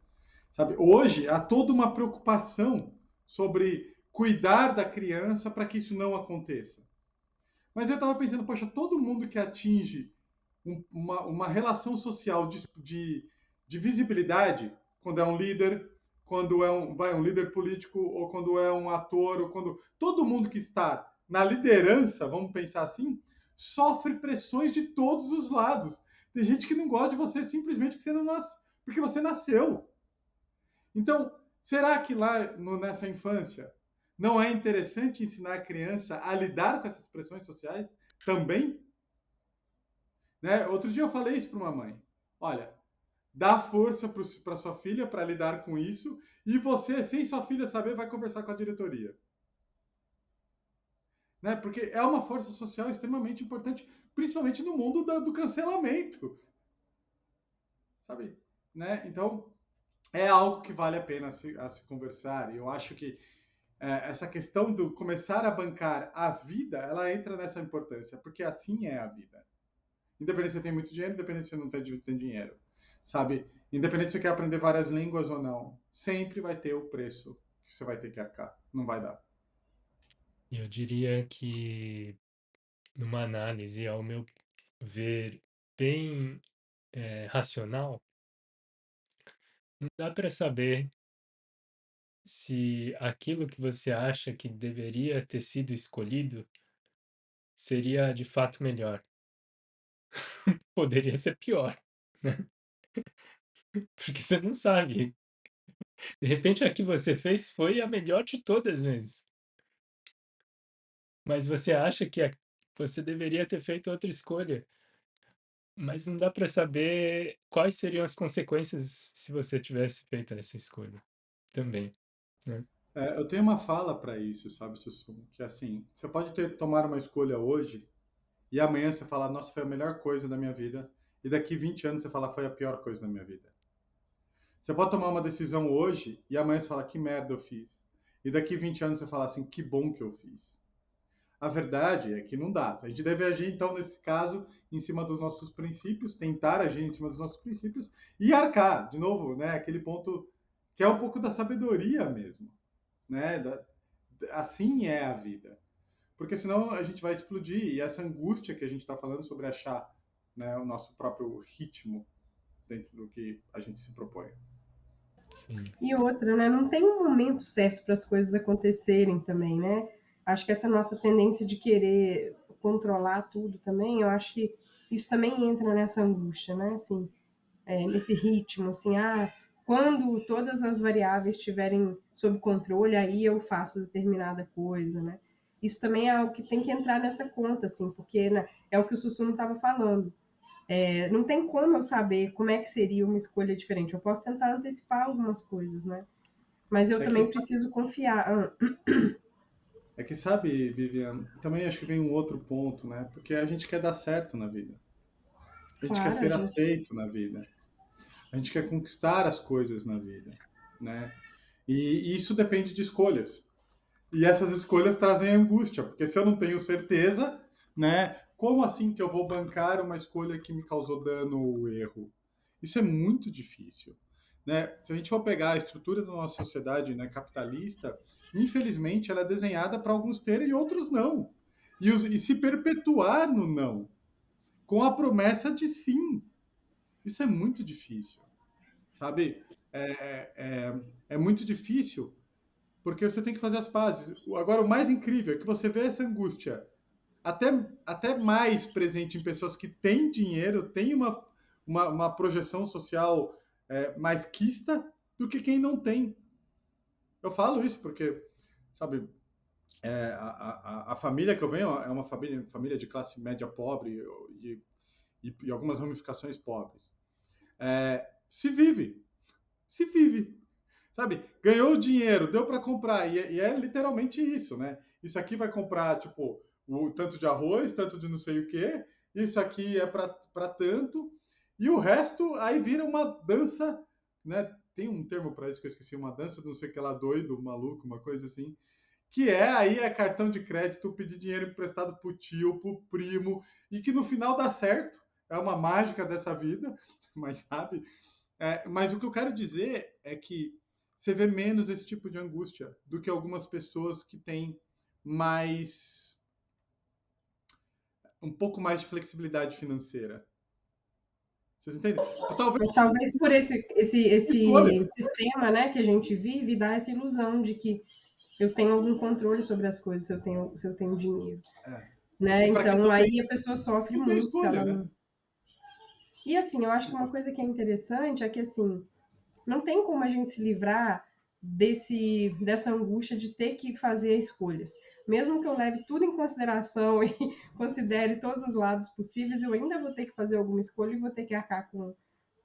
Sabe? Hoje há toda uma preocupação sobre cuidar da criança para que isso não aconteça. Mas eu estava pensando, poxa, todo mundo que atinge uma relação social de visibilidade, quando é um líder, quando é um líder político, ou quando é um ator, ou quando. Todo mundo que está na liderança, vamos pensar assim, sofre pressões de todos os lados. Tem gente que não gosta de você simplesmente porque você não porque você nasceu. Então, será que lá nessa infância não é interessante ensinar a criança a lidar com essas pressões sociais também? Né? Outro dia eu falei isso para uma mãe. Olha, dá força para sua filha para lidar com isso e você, sem sua filha saber, vai conversar com a diretoria. Né? Porque é uma força social extremamente importante, principalmente no mundo do cancelamento. Sabe? Né? Então, é algo que vale a pena a se conversar. E eu acho que essa questão do começar a bancar a vida, ela entra nessa importância, porque assim é a vida. Independente se você tem muito dinheiro, independente se você não tem dinheiro, sabe? Independente se você quer aprender várias línguas ou não, sempre vai ter o preço que você vai ter que arcar. Não vai dar. Eu diria que, numa análise, ao meu ver, bem racional, não dá para saber se aquilo que você acha que deveria ter sido escolhido seria de fato melhor. Poderia ser pior, né? Porque você não sabe. De repente, a que você fez foi a melhor de todas as vezes. Mas você acha que você deveria ter feito outra escolha. Mas não dá para saber quais seriam as consequências se você tivesse feito essa escolha também, né. Eu tenho uma fala para isso, sabe, Sussumo, que é assim, você pode tomar uma escolha hoje e amanhã você falar, nossa, foi a melhor coisa da minha vida, e daqui 20 anos você falar, foi a pior coisa da minha vida. Você pode tomar uma decisão hoje e amanhã você falar, que merda eu fiz. E daqui 20 anos você falar assim, que bom que eu fiz. A verdade é que não dá. A gente deve agir, então, nesse caso, em cima dos nossos princípios, tentar agir em cima dos nossos princípios e arcar, de novo, né? Aquele ponto que é um pouco da sabedoria mesmo, né? Assim é a vida. Porque senão a gente vai explodir e essa angústia que a gente está falando sobre achar, né, o nosso próprio ritmo dentro do que a gente se propõe. Sim. E outra, né? Não tem um momento certo para as coisas acontecerem também, né? Acho que essa nossa tendência de querer controlar tudo também, eu acho que isso também entra nessa angústia, né? Assim, nesse ritmo, assim, quando todas as variáveis estiverem sob controle, aí eu faço determinada coisa, né? Isso também é algo que tem que entrar nessa conta, assim, porque né, é o que o Sussumo estava falando. Não tem como eu saber como é que seria uma escolha diferente. Eu posso tentar antecipar algumas coisas, né? Mas eu É que também preciso confiar. É que sabe, Vivian, também acho que vem um outro ponto, né? Porque a gente quer dar certo na vida. A gente quer Claro, a ser gente. aceito na vida. A gente quer conquistar as coisas na vida, né? E isso depende de escolhas. E essas escolhas trazem angústia, porque se eu não tenho certeza, né? Como assim que eu vou bancar uma escolha que me causou dano ou erro? Isso é muito difícil, né? Se a gente for pegar a estrutura da nossa sociedade, né, capitalista, infelizmente ela é desenhada para alguns terem e outros não. E se perpetuar no não, com a promessa de sim. Isso é muito difícil, sabe? É muito difícil porque você tem que fazer as pazes. Agora, o mais incrível é que você vê essa angústia até, até mais presente em pessoas que têm dinheiro, têm uma projeção social mais quista do que quem não tem. Eu falo isso porque, sabe, a família que eu venho é uma família de classe média pobre e algumas ramificações pobres. Se vive, se vive. Sabe, ganhou o dinheiro, deu para comprar, e é literalmente isso, né? Isso aqui vai comprar, tipo, o tanto de arroz, tanto de não sei o quê, isso aqui é para tanto, e o resto aí vira uma dança, né? Tem um termo para isso que eu esqueci, uma dança do não sei o que lá, doido, maluco, uma coisa assim, que é cartão de crédito, pedir dinheiro emprestado pro tio, pro primo, e que no final dá certo, é uma mágica dessa vida, mas sabe? Mas o que eu quero dizer é que você vê menos esse tipo de angústia do que algumas pessoas que têm mais um pouco mais de flexibilidade financeira. Vocês entendem? Talvez Mas talvez por escolha. esse sistema, né, que a gente vive, dá essa ilusão de que eu tenho algum controle sobre as coisas se eu tenho dinheiro, É. né? E para quem Então não tem, aí a pessoa sofre não tem muito se escolha, ela né? não. E assim, eu acho que uma coisa que é interessante é que assim, não tem como a gente se livrar dessa angústia de ter que fazer escolhas. Mesmo que eu leve tudo em consideração e considere todos os lados possíveis, eu ainda vou ter que fazer alguma escolha e vou ter que arcar com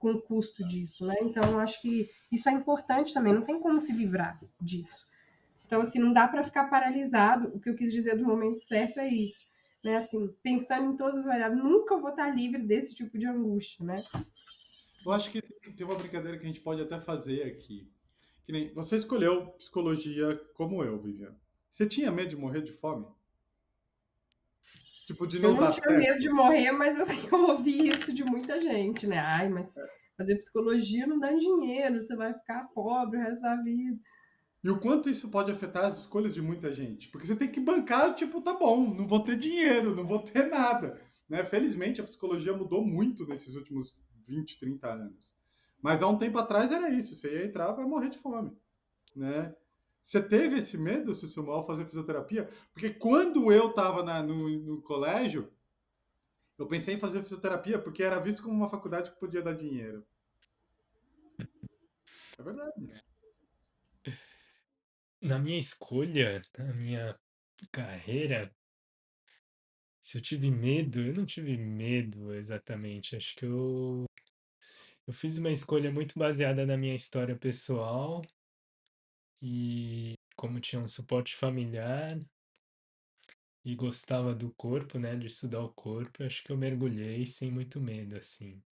o custo disso, né? Então, eu acho que isso é importante também, não tem como se livrar disso. Então, assim, não dá para ficar paralisado. O que eu quis dizer do momento certo é isso. Né? Assim, pensando em todas as variáveis, nunca vou estar livre desse tipo de angústia, né? Eu acho que tem uma brincadeira que a gente pode até fazer aqui. Que nem você escolheu psicologia como eu, Viviane. Você tinha medo de morrer de fome? Tipo, de Eu não não dar tinha medo de certo? morrer, mas assim, eu ouvi isso de muita gente, né? Ai, mas fazer psicologia não dá dinheiro, você vai ficar pobre o resto da vida. E o quanto isso pode afetar as escolhas de muita gente? Porque você tem que bancar, tipo, tá bom, não vou ter dinheiro, não vou ter nada. Né? Felizmente, a psicologia mudou muito nesses últimos 20, 30 anos. Mas há um tempo atrás era isso, você ia entrar, vai morrer de fome. Né? Você teve esse medo, Sussumo, ao fazer fisioterapia? Porque quando eu estava no colégio, eu pensei em fazer fisioterapia porque era visto como uma faculdade que podia dar dinheiro. É verdade. Na minha escolha, na minha carreira, Se eu tive medo, eu não tive medo exatamente. Acho que eu fiz uma escolha muito baseada na minha história pessoal e como tinha um suporte familiar e gostava do corpo, né, de estudar o corpo, acho que eu mergulhei sem muito medo, assim.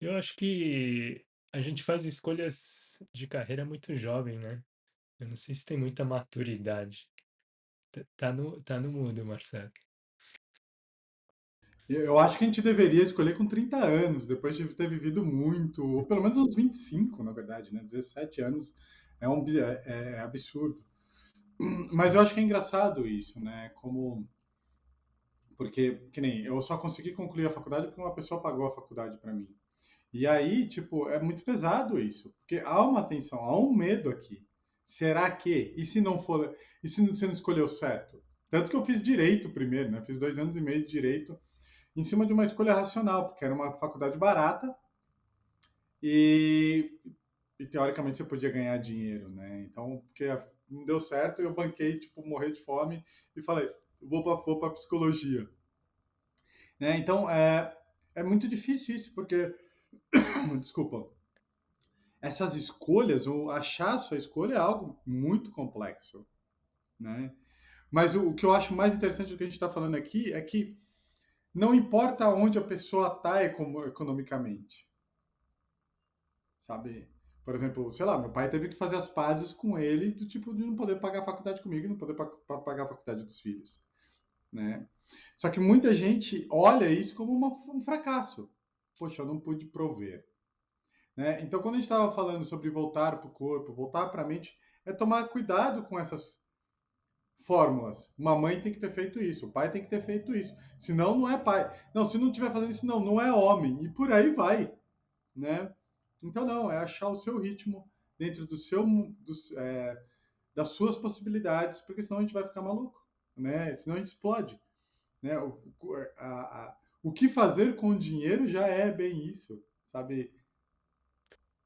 Eu acho que a gente faz escolhas de carreira muito jovem, né? Eu não sei se tem muita maturidade. Tá no mudo, Marcelo. Eu acho que a gente deveria escolher com 30 anos, depois de ter vivido muito, ou pelo menos uns 25, na verdade, né? 17 anos é absurdo. Mas eu É. acho que é engraçado isso, né? Como porque que nem eu só consegui concluir a faculdade porque uma pessoa pagou a faculdade para mim. E aí, tipo, é muito pesado isso, porque há uma tensão, há um medo aqui. Será que? E se não for? E se você não escolheu certo? Tanto que eu fiz direito primeiro, né? Fiz 2 anos e meio de direito em cima de uma escolha racional, porque era uma faculdade barata e, e teoricamente você podia ganhar dinheiro, né? Então, porque não deu certo, eu banquei, tipo, morrer de fome e falei, vou para psicologia, né? Então, é muito difícil isso, porque, desculpa, essas escolhas, ou achar a sua escolha é algo muito complexo, né? Mas o que eu acho mais interessante do que a gente está falando aqui é que não importa onde a pessoa está economicamente, sabe? Por exemplo, sei lá, meu pai teve que fazer as pazes com ele do tipo de não poder pagar a faculdade comigo e não poder pagar a faculdade dos filhos, né? Só que muita gente olha isso como um fracasso. Poxa, eu não pude prover, né? Então, quando a gente estava falando sobre voltar para o corpo, voltar para a mente, é tomar cuidado com essas fórmulas. Uma mãe tem que ter feito isso, o pai tem que ter feito isso. Senão, não é pai. Não, se não estiver fazendo isso, não é homem. E por aí vai, né? Então, não, é achar o seu ritmo dentro das suas possibilidades, porque senão a gente vai ficar maluco, né? Senão a gente explode, né? O que fazer com o dinheiro já é bem isso, sabe?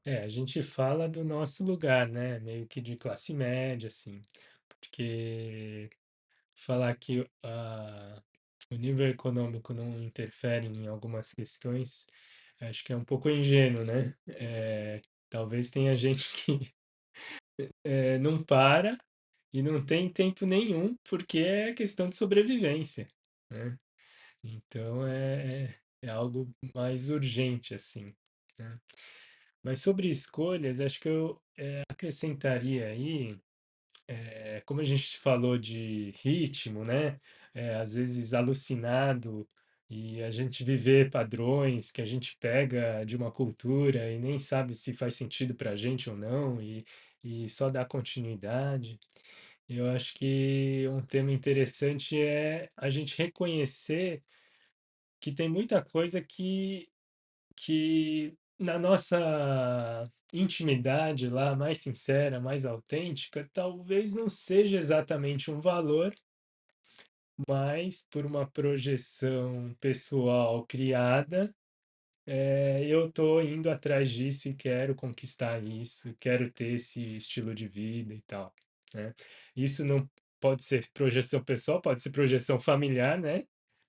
A gente fala do nosso lugar, né? Meio que de classe média, assim. Porque falar que o nível econômico não interfere em algumas questões, acho que é um pouco ingênuo, né? Talvez tenha gente que não para e não tem tempo nenhum, porque é questão de sobrevivência, né? Então é algo mais urgente, assim, né? Mas sobre escolhas, acho que eu acrescentaria aí, como a gente falou de ritmo, né? Às vezes alucinado, e a gente viver padrões que a gente pega de uma cultura e nem sabe se faz sentido para a gente ou não, e só dá continuidade. Eu acho que um tema interessante é a gente reconhecer que tem muita coisa que na nossa intimidade lá, mais sincera, mais autêntica, talvez não seja exatamente um valor, mas por uma projeção pessoal criada, eu estou indo atrás disso e quero conquistar isso, quero ter esse estilo de vida e tal, né? Isso não pode ser projeção pessoal, pode ser projeção familiar, né?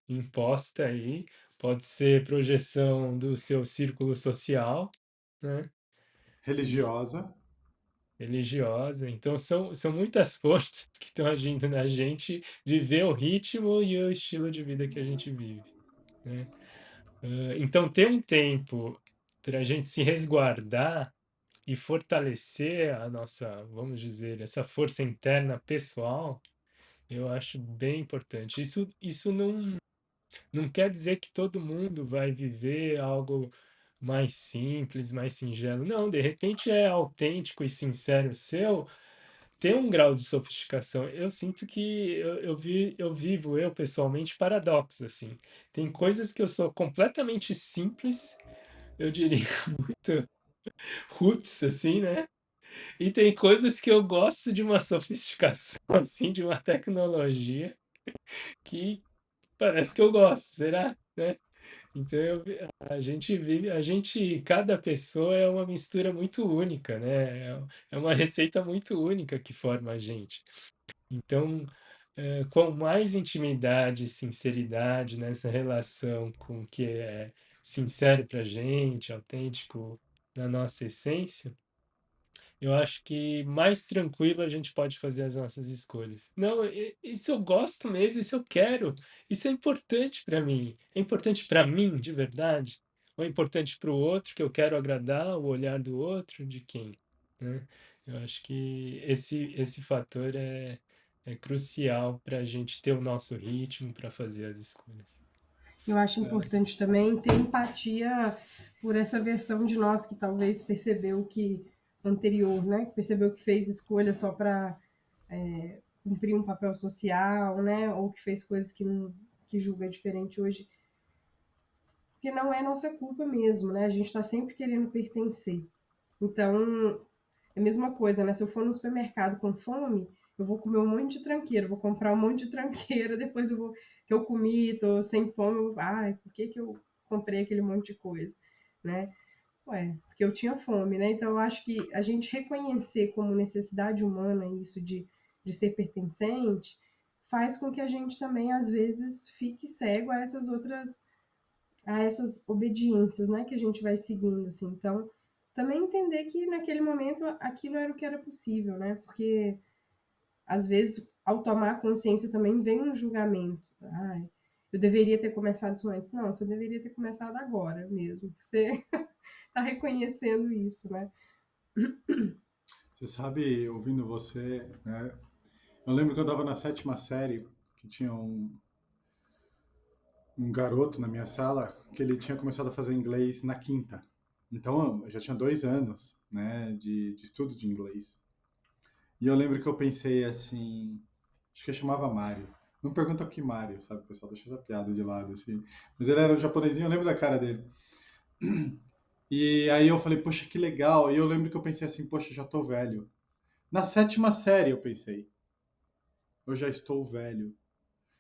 Imposta aí, pode ser projeção do seu círculo social, né? E Religiosa. religiosa. Então são muitas forças que estão agindo na gente viver o ritmo e o estilo de vida que a gente vive, né? Então, ter um tempo para a gente se resguardar e fortalecer a nossa, vamos dizer, essa força interna pessoal, eu acho bem importante. Isso não quer dizer que todo mundo vai viver algo mais simples, mais singelo. Não, de repente é autêntico e sincero seu, tem um grau de sofisticação. Eu sinto que eu vivo, eu pessoalmente, paradoxo, assim. Tem coisas que eu sou completamente simples, eu diria muito roots, assim, né? E tem coisas que eu gosto de uma sofisticação, assim, de uma tecnologia que parece que eu gosto, será? Né? Então cada pessoa é uma mistura muito única, né? É uma receita muito única que forma a gente. Então, com mais intimidade e sinceridade nessa relação com o que é sincero pra gente, autêntico na nossa essência, eu acho que mais tranquilo a gente pode fazer as nossas escolhas. Não, isso eu gosto mesmo, isso eu quero, isso é importante para mim. É importante para mim, de verdade? Ou é importante para o outro, que eu quero agradar o olhar do outro, de quem? Né? Eu acho que esse fator é crucial para a gente ter o nosso ritmo para fazer as escolhas. Eu acho É, importante também ter empatia por essa versão de nós que talvez percebeu que anterior, né? Que percebeu que fez escolha só para cumprir um papel social, né? Ou que fez coisas que não, que julga diferente hoje, porque não é nossa culpa mesmo, né? A gente está sempre querendo pertencer. Então, é a mesma coisa, né? Se eu for no supermercado com fome, eu vou comer um monte de tranqueira, vou comprar um monte de tranqueira, depois eu vou, que eu comi, tô sem fome, ai, por que que eu comprei aquele monte de coisa, né? Ué, porque eu tinha fome, né? Então eu acho que a gente reconhecer como necessidade humana isso de ser pertencente faz com que a gente também, às vezes, fique cego a essas obediências, né, que a gente vai seguindo, assim. Então, também entender que naquele momento aquilo era o que era possível, né? Porque às vezes ao tomar consciência também vem um julgamento. Ai, eu deveria ter começado isso antes. Não, você deveria ter começado agora mesmo. Você está reconhecendo isso, né? você sabe, ouvindo você, né? Eu lembro que eu estava na sétima série, que tinha um garoto na minha sala que ele tinha começado a fazer inglês na quinta. Então eu já tinha 2 anos, né, de estudo de inglês. E eu lembro que eu pensei assim, acho que eu chamava Mário. Não pergunta o que Mário, sabe, pessoal? Deixa essa piada de lado, assim. Mas ele era um japonesinho, eu lembro da cara dele. E aí eu falei, poxa, que legal. E eu lembro que eu pensei assim, poxa, já tô velho. Na sétima série eu pensei, eu já estou velho.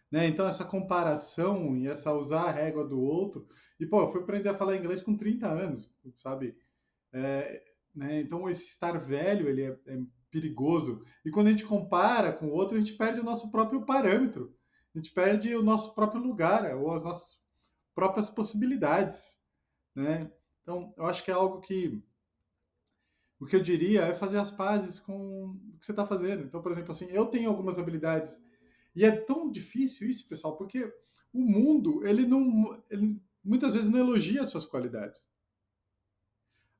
Né? Então essa comparação e essa usar a régua do outro. E pô, eu fui aprender a falar inglês com 30 anos, sabe? É, né? Então esse estar velho ele é perigoso. E quando a gente compara com o outro, a gente perde o nosso próprio parâmetro. A gente perde o nosso próprio lugar ou as nossas próprias possibilidades, né? Então eu acho que é algo que o que eu diria é fazer as pazes com o que você está fazendo. Então, por exemplo, assim, eu tenho algumas habilidades e é tão difícil isso, pessoal, porque o mundo ele muitas vezes não elogia as suas qualidades.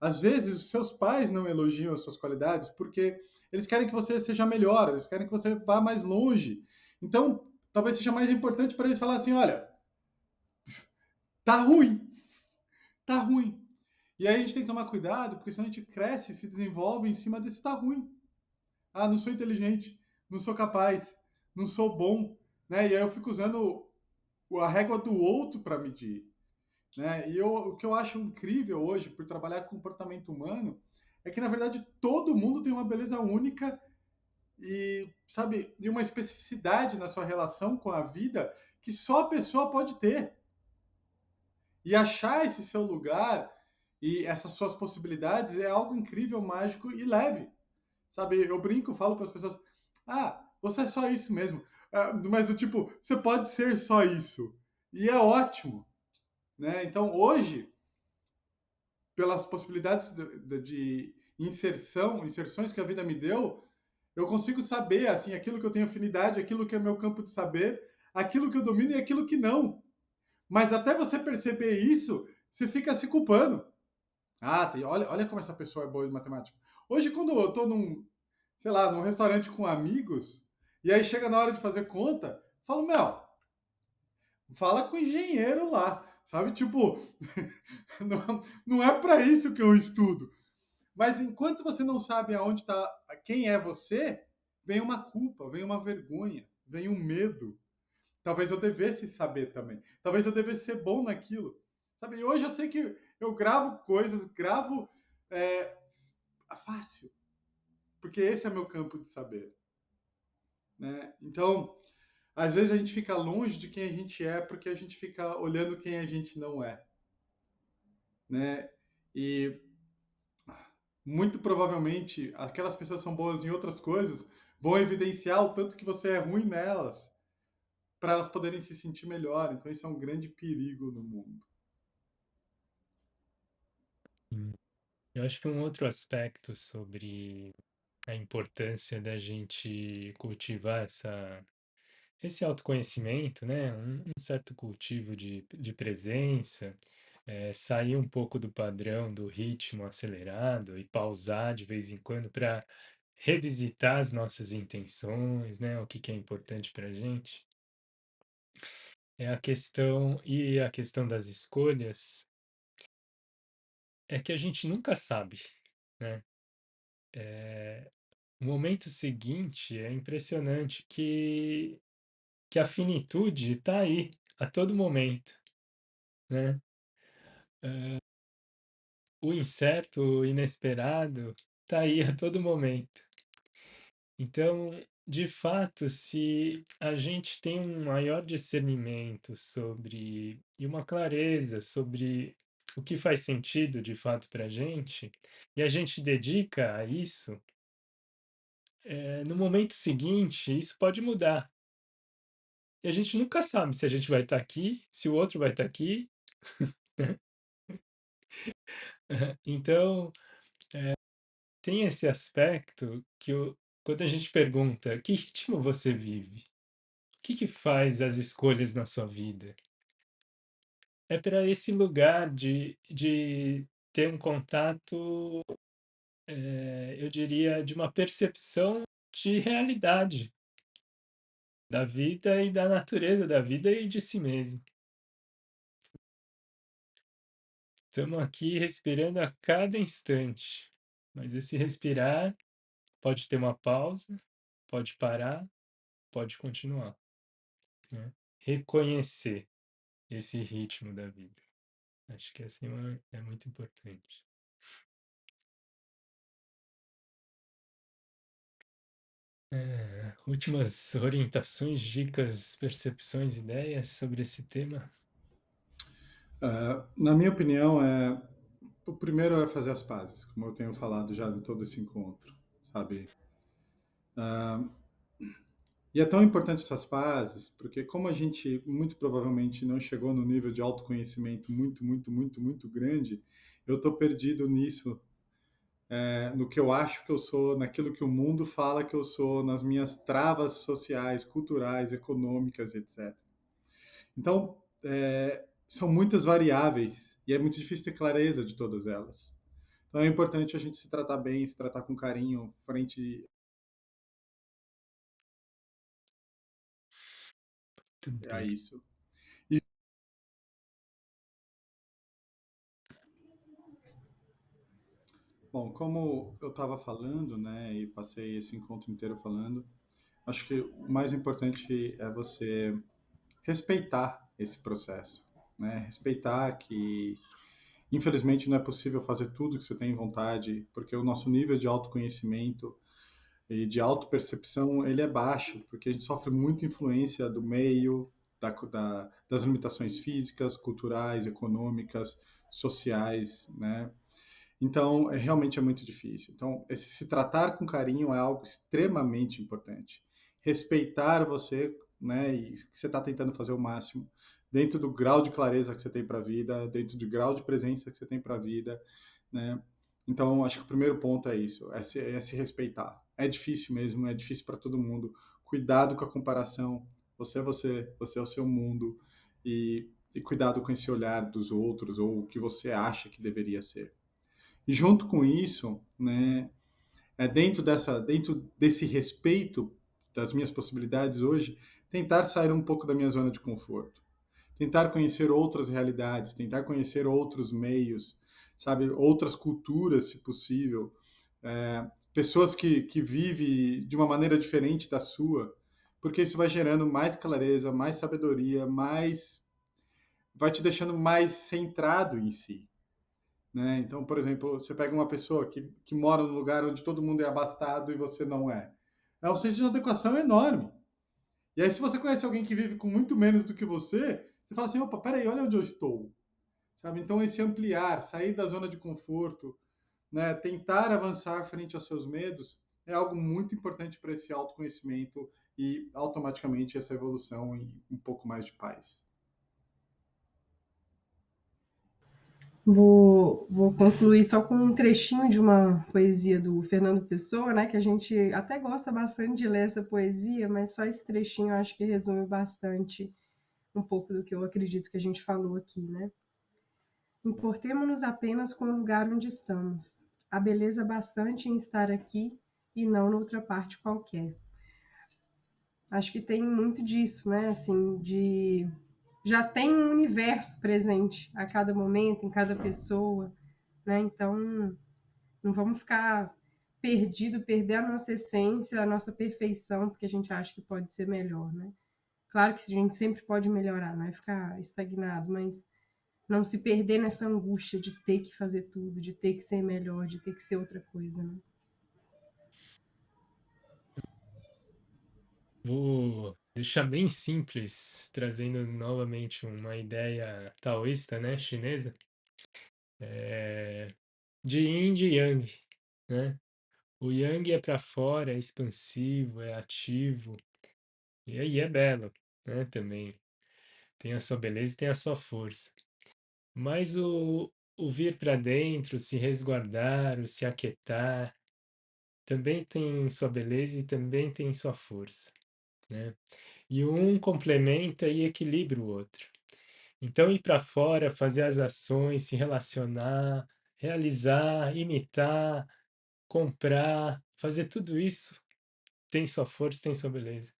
Às vezes, os seus pais não elogiam as suas qualidades porque eles querem que você seja melhor, eles querem que você vá mais longe. Então, talvez seja mais importante para eles falar assim: olha, tá ruim, tá ruim. E aí a gente tem que tomar cuidado, porque senão a gente cresce e se desenvolve em cima desse tá ruim. Ah, não sou inteligente, não sou capaz, não sou bom, né? E aí eu fico usando a régua do outro para medir, né? E o que eu acho incrível hoje por trabalhar com comportamento humano é que na verdade todo mundo tem uma beleza única e, sabe, e uma especificidade na sua relação com a vida que só a pessoa pode ter. E achar esse seu lugar e essas suas possibilidades é algo incrível, mágico e leve. Sabe, eu brinco, falo para as pessoas: ah, você é só isso mesmo. Mas do tipo, você pode ser só isso. E é ótimo, né? Então, hoje, pelas possibilidades de inserções que a vida me deu, eu consigo saber, assim, aquilo que eu tenho afinidade, aquilo que é meu campo de saber, aquilo que eu domino e aquilo que não. Mas até você perceber isso, você fica se culpando. Ah, olha como essa pessoa é boa de matemática. Hoje, quando eu estou sei lá, num restaurante com amigos, e aí chega na hora de fazer conta, eu falo, meu, fala com o engenheiro lá, sabe? Tipo, não é para isso que eu estudo. Mas enquanto você não sabe aonde está, quem é você, vem uma culpa, vem uma vergonha, vem um medo. Talvez eu devesse saber também. Talvez eu devesse ser bom naquilo. Sabe? E hoje eu sei que eu gravo coisas, gravo é, fácil, porque esse é meu campo de saber. Né? Então, às vezes a gente fica longe de quem a gente é porque a gente fica olhando quem a gente não é. Né? E muito provavelmente aquelas pessoas são boas em outras coisas vão evidenciar o tanto que você é ruim nelas, para elas poderem se sentir melhor. Então, isso é um grande perigo no mundo. Eu acho que um outro aspecto sobre a importância da gente cultivar esse autoconhecimento, né? Um certo cultivo de presença, sair um pouco do padrão do ritmo acelerado e pausar de vez em quando para revisitar as nossas intenções, né? O que que é importante para a gente. É a questão das escolhas é que a gente nunca sabe, né? O momento seguinte é impressionante que a finitude está aí a todo momento, né? O incerto, o inesperado está aí a todo momento. Então, de fato, se a gente tem um maior discernimento sobre e uma clareza sobre o que faz sentido de fato para a gente, e a gente dedica a isso, no momento seguinte, isso pode mudar. E a gente nunca sabe se a gente vai estar aqui, se o outro vai estar aqui. Então, tem esse aspecto que quando a gente pergunta que ritmo você vive, o que que faz as escolhas na sua vida? É para esse lugar de ter um contato, eu diria, de uma percepção de realidade da vida e da natureza da vida e de si mesmo. Estamos aqui respirando a cada instante, mas esse respirar pode ter uma pausa, pode parar, pode continuar, né? Reconhecer esse ritmo da vida. Acho que assim é muito importante. Últimas orientações, dicas, percepções, ideias sobre esse tema? Na minha opinião, o primeiro é fazer as pazes, como eu tenho falado já em todo esse encontro, sabe? E é tão importante essas pazes, porque como a gente muito provavelmente não chegou no nível de autoconhecimento muito, muito, muito, muito grande, eu estou perdido nisso, no que eu acho que eu sou, naquilo que o mundo fala que eu sou, nas minhas travas sociais, culturais, econômicas, etc. Então, são muitas variáveis e é muito difícil ter clareza de todas elas. Então é importante a gente se tratar bem, se tratar com carinho frente Tudo a bem. isso. E, bom, como eu estava falando, né, e passei esse encontro inteiro falando, acho que o mais importante é você respeitar esse processo, né? Respeitar que, infelizmente, não é possível fazer tudo que você tem vontade, porque o nosso nível de autoconhecimento e de autopercepção ele é baixo, porque a gente sofre muita influência do meio, das limitações físicas, culturais, econômicas, sociais, né? Então, realmente é muito difícil. Então, se tratar com carinho é algo extremamente importante. Respeitar você, né, e que você está tentando fazer o máximo dentro do grau de clareza que você tem para a vida, dentro do grau de presença que você tem para a vida, né? Então, acho que o primeiro ponto é isso, é se respeitar. É difícil mesmo, é difícil para todo mundo. Cuidado com a comparação. Você é você, você é o seu mundo e cuidado com esse olhar dos outros ou o que você acha que deveria ser. E junto com isso, né, dentro desse respeito das minhas possibilidades hoje, tentar sair um pouco da minha zona de conforto, tentar conhecer outras realidades, tentar conhecer outros meios, sabe, outras culturas, se possível, pessoas que vivem de uma maneira diferente da sua, porque isso vai gerando mais clareza, mais sabedoria, vai te deixando mais centrado em si. Né? Então, por exemplo, você pega uma pessoa que mora num lugar onde todo mundo é abastado e você não é. É um senso de adequação enorme. E aí, se você conhece alguém que vive com muito menos do que você fala assim: opa, peraí, olha onde eu estou. Sabe? Então, esse ampliar, sair da zona de conforto, né? Tentar avançar frente aos seus medos, é algo muito importante para esse autoconhecimento e automaticamente essa evolução e um pouco mais de paz. Vou concluir só com um trechinho de uma poesia do Fernando Pessoa, né? Que a gente até gosta bastante de ler essa poesia, mas só esse trechinho eu acho que resume bastante um pouco do que eu acredito que a gente falou aqui, né? Importemo-nos apenas com o lugar onde estamos. Há beleza bastante em estar aqui e não noutra parte qualquer. Acho que tem muito disso, né? Assim, de já tem um universo presente a cada momento, em cada pessoa, né? Então, não vamos ficar perder a nossa essência, a nossa perfeição, porque a gente acha que pode ser melhor, né? Claro que a gente sempre pode melhorar, não é ficar estagnado, mas não se perder nessa angústia de ter que fazer tudo, de ter que ser melhor, de ter que ser outra coisa, né? Vou deixar bem simples, trazendo novamente uma ideia taoísta, né, chinesa, de yin e de yang, né? O yang é para fora, é expansivo, é ativo, e aí é belo, né, também. Tem a sua beleza e tem a sua força. Mas o vir para dentro, se resguardar, o se aquietar, também tem sua beleza e também tem sua força, né? E um complementa e equilibra o outro. Então, ir para fora, fazer as ações, se relacionar, realizar, imitar, comprar, fazer tudo isso tem sua força, tem sua beleza.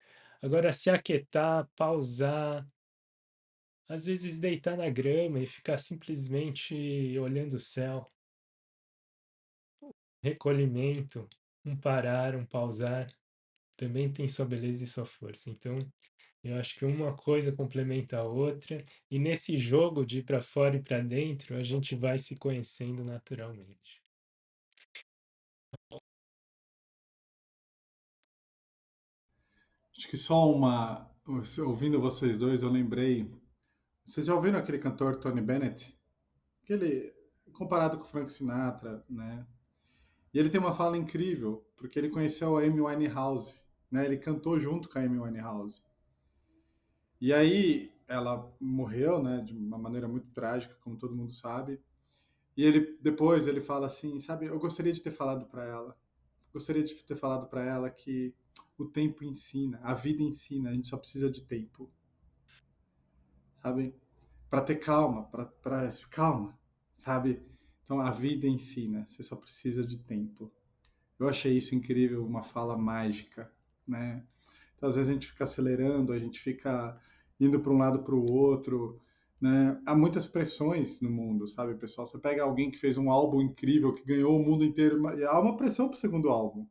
Agora, se aquietar, pausar, às vezes deitar na grama e ficar simplesmente olhando o céu, recolhimento, um parar, um pausar, também tem sua beleza e sua força. Então, eu acho que uma coisa complementa a outra, e nesse jogo de ir para fora e para dentro, a gente vai se conhecendo naturalmente. Acho que só uma. Ouvindo vocês dois, eu lembrei. Vocês já ouviram aquele cantor Tony Bennett? Aquele comparado com o Frank Sinatra, né? E ele tem uma fala incrível, porque ele conheceu a Amy Winehouse, né? Ele cantou junto com a Amy Winehouse. E aí ela morreu, né, de uma maneira muito trágica, como todo mundo sabe. E ele depois ele fala assim, sabe, eu gostaria de ter falado para ela, gostaria de ter falado para ela que o tempo ensina, a vida ensina, a gente só precisa de tempo, sabe? Para ter calma, para calma, sabe? Então a vida ensina, você só precisa de tempo. Eu achei isso incrível, uma fala mágica, né? Então, às vezes a gente fica acelerando, a gente fica indo para um lado para o outro, né? Há muitas pressões no mundo, sabe, pessoal? Você pega alguém que fez um álbum incrível, que ganhou o mundo inteiro, e há uma pressão para o segundo álbum,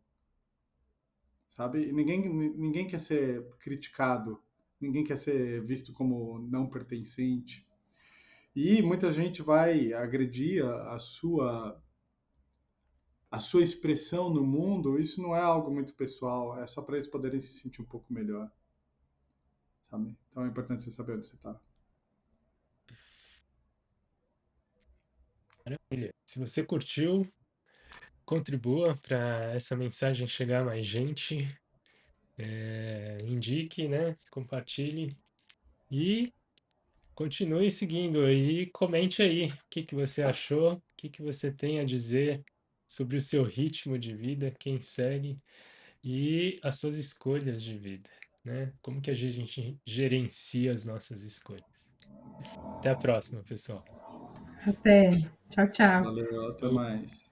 sabe? E ninguém quer ser criticado, ninguém quer ser visto como não pertencente. E muita gente vai agredir a sua expressão no mundo, isso não é algo muito pessoal, é só para eles poderem se sentir um pouco melhor, sabe? Então é importante você saber onde você está. Maravilha. Se você curtiu, contribua para essa mensagem chegar a mais gente. Indique, né? Compartilhe e continue seguindo aí. Comente aí o que que você achou, o que que você tem a dizer sobre o seu ritmo de vida, quem segue e as suas escolhas de vida, né? Como que a gente gerencia as nossas escolhas. Até a próxima, pessoal. Até. Tchau, tchau. Valeu, até mais.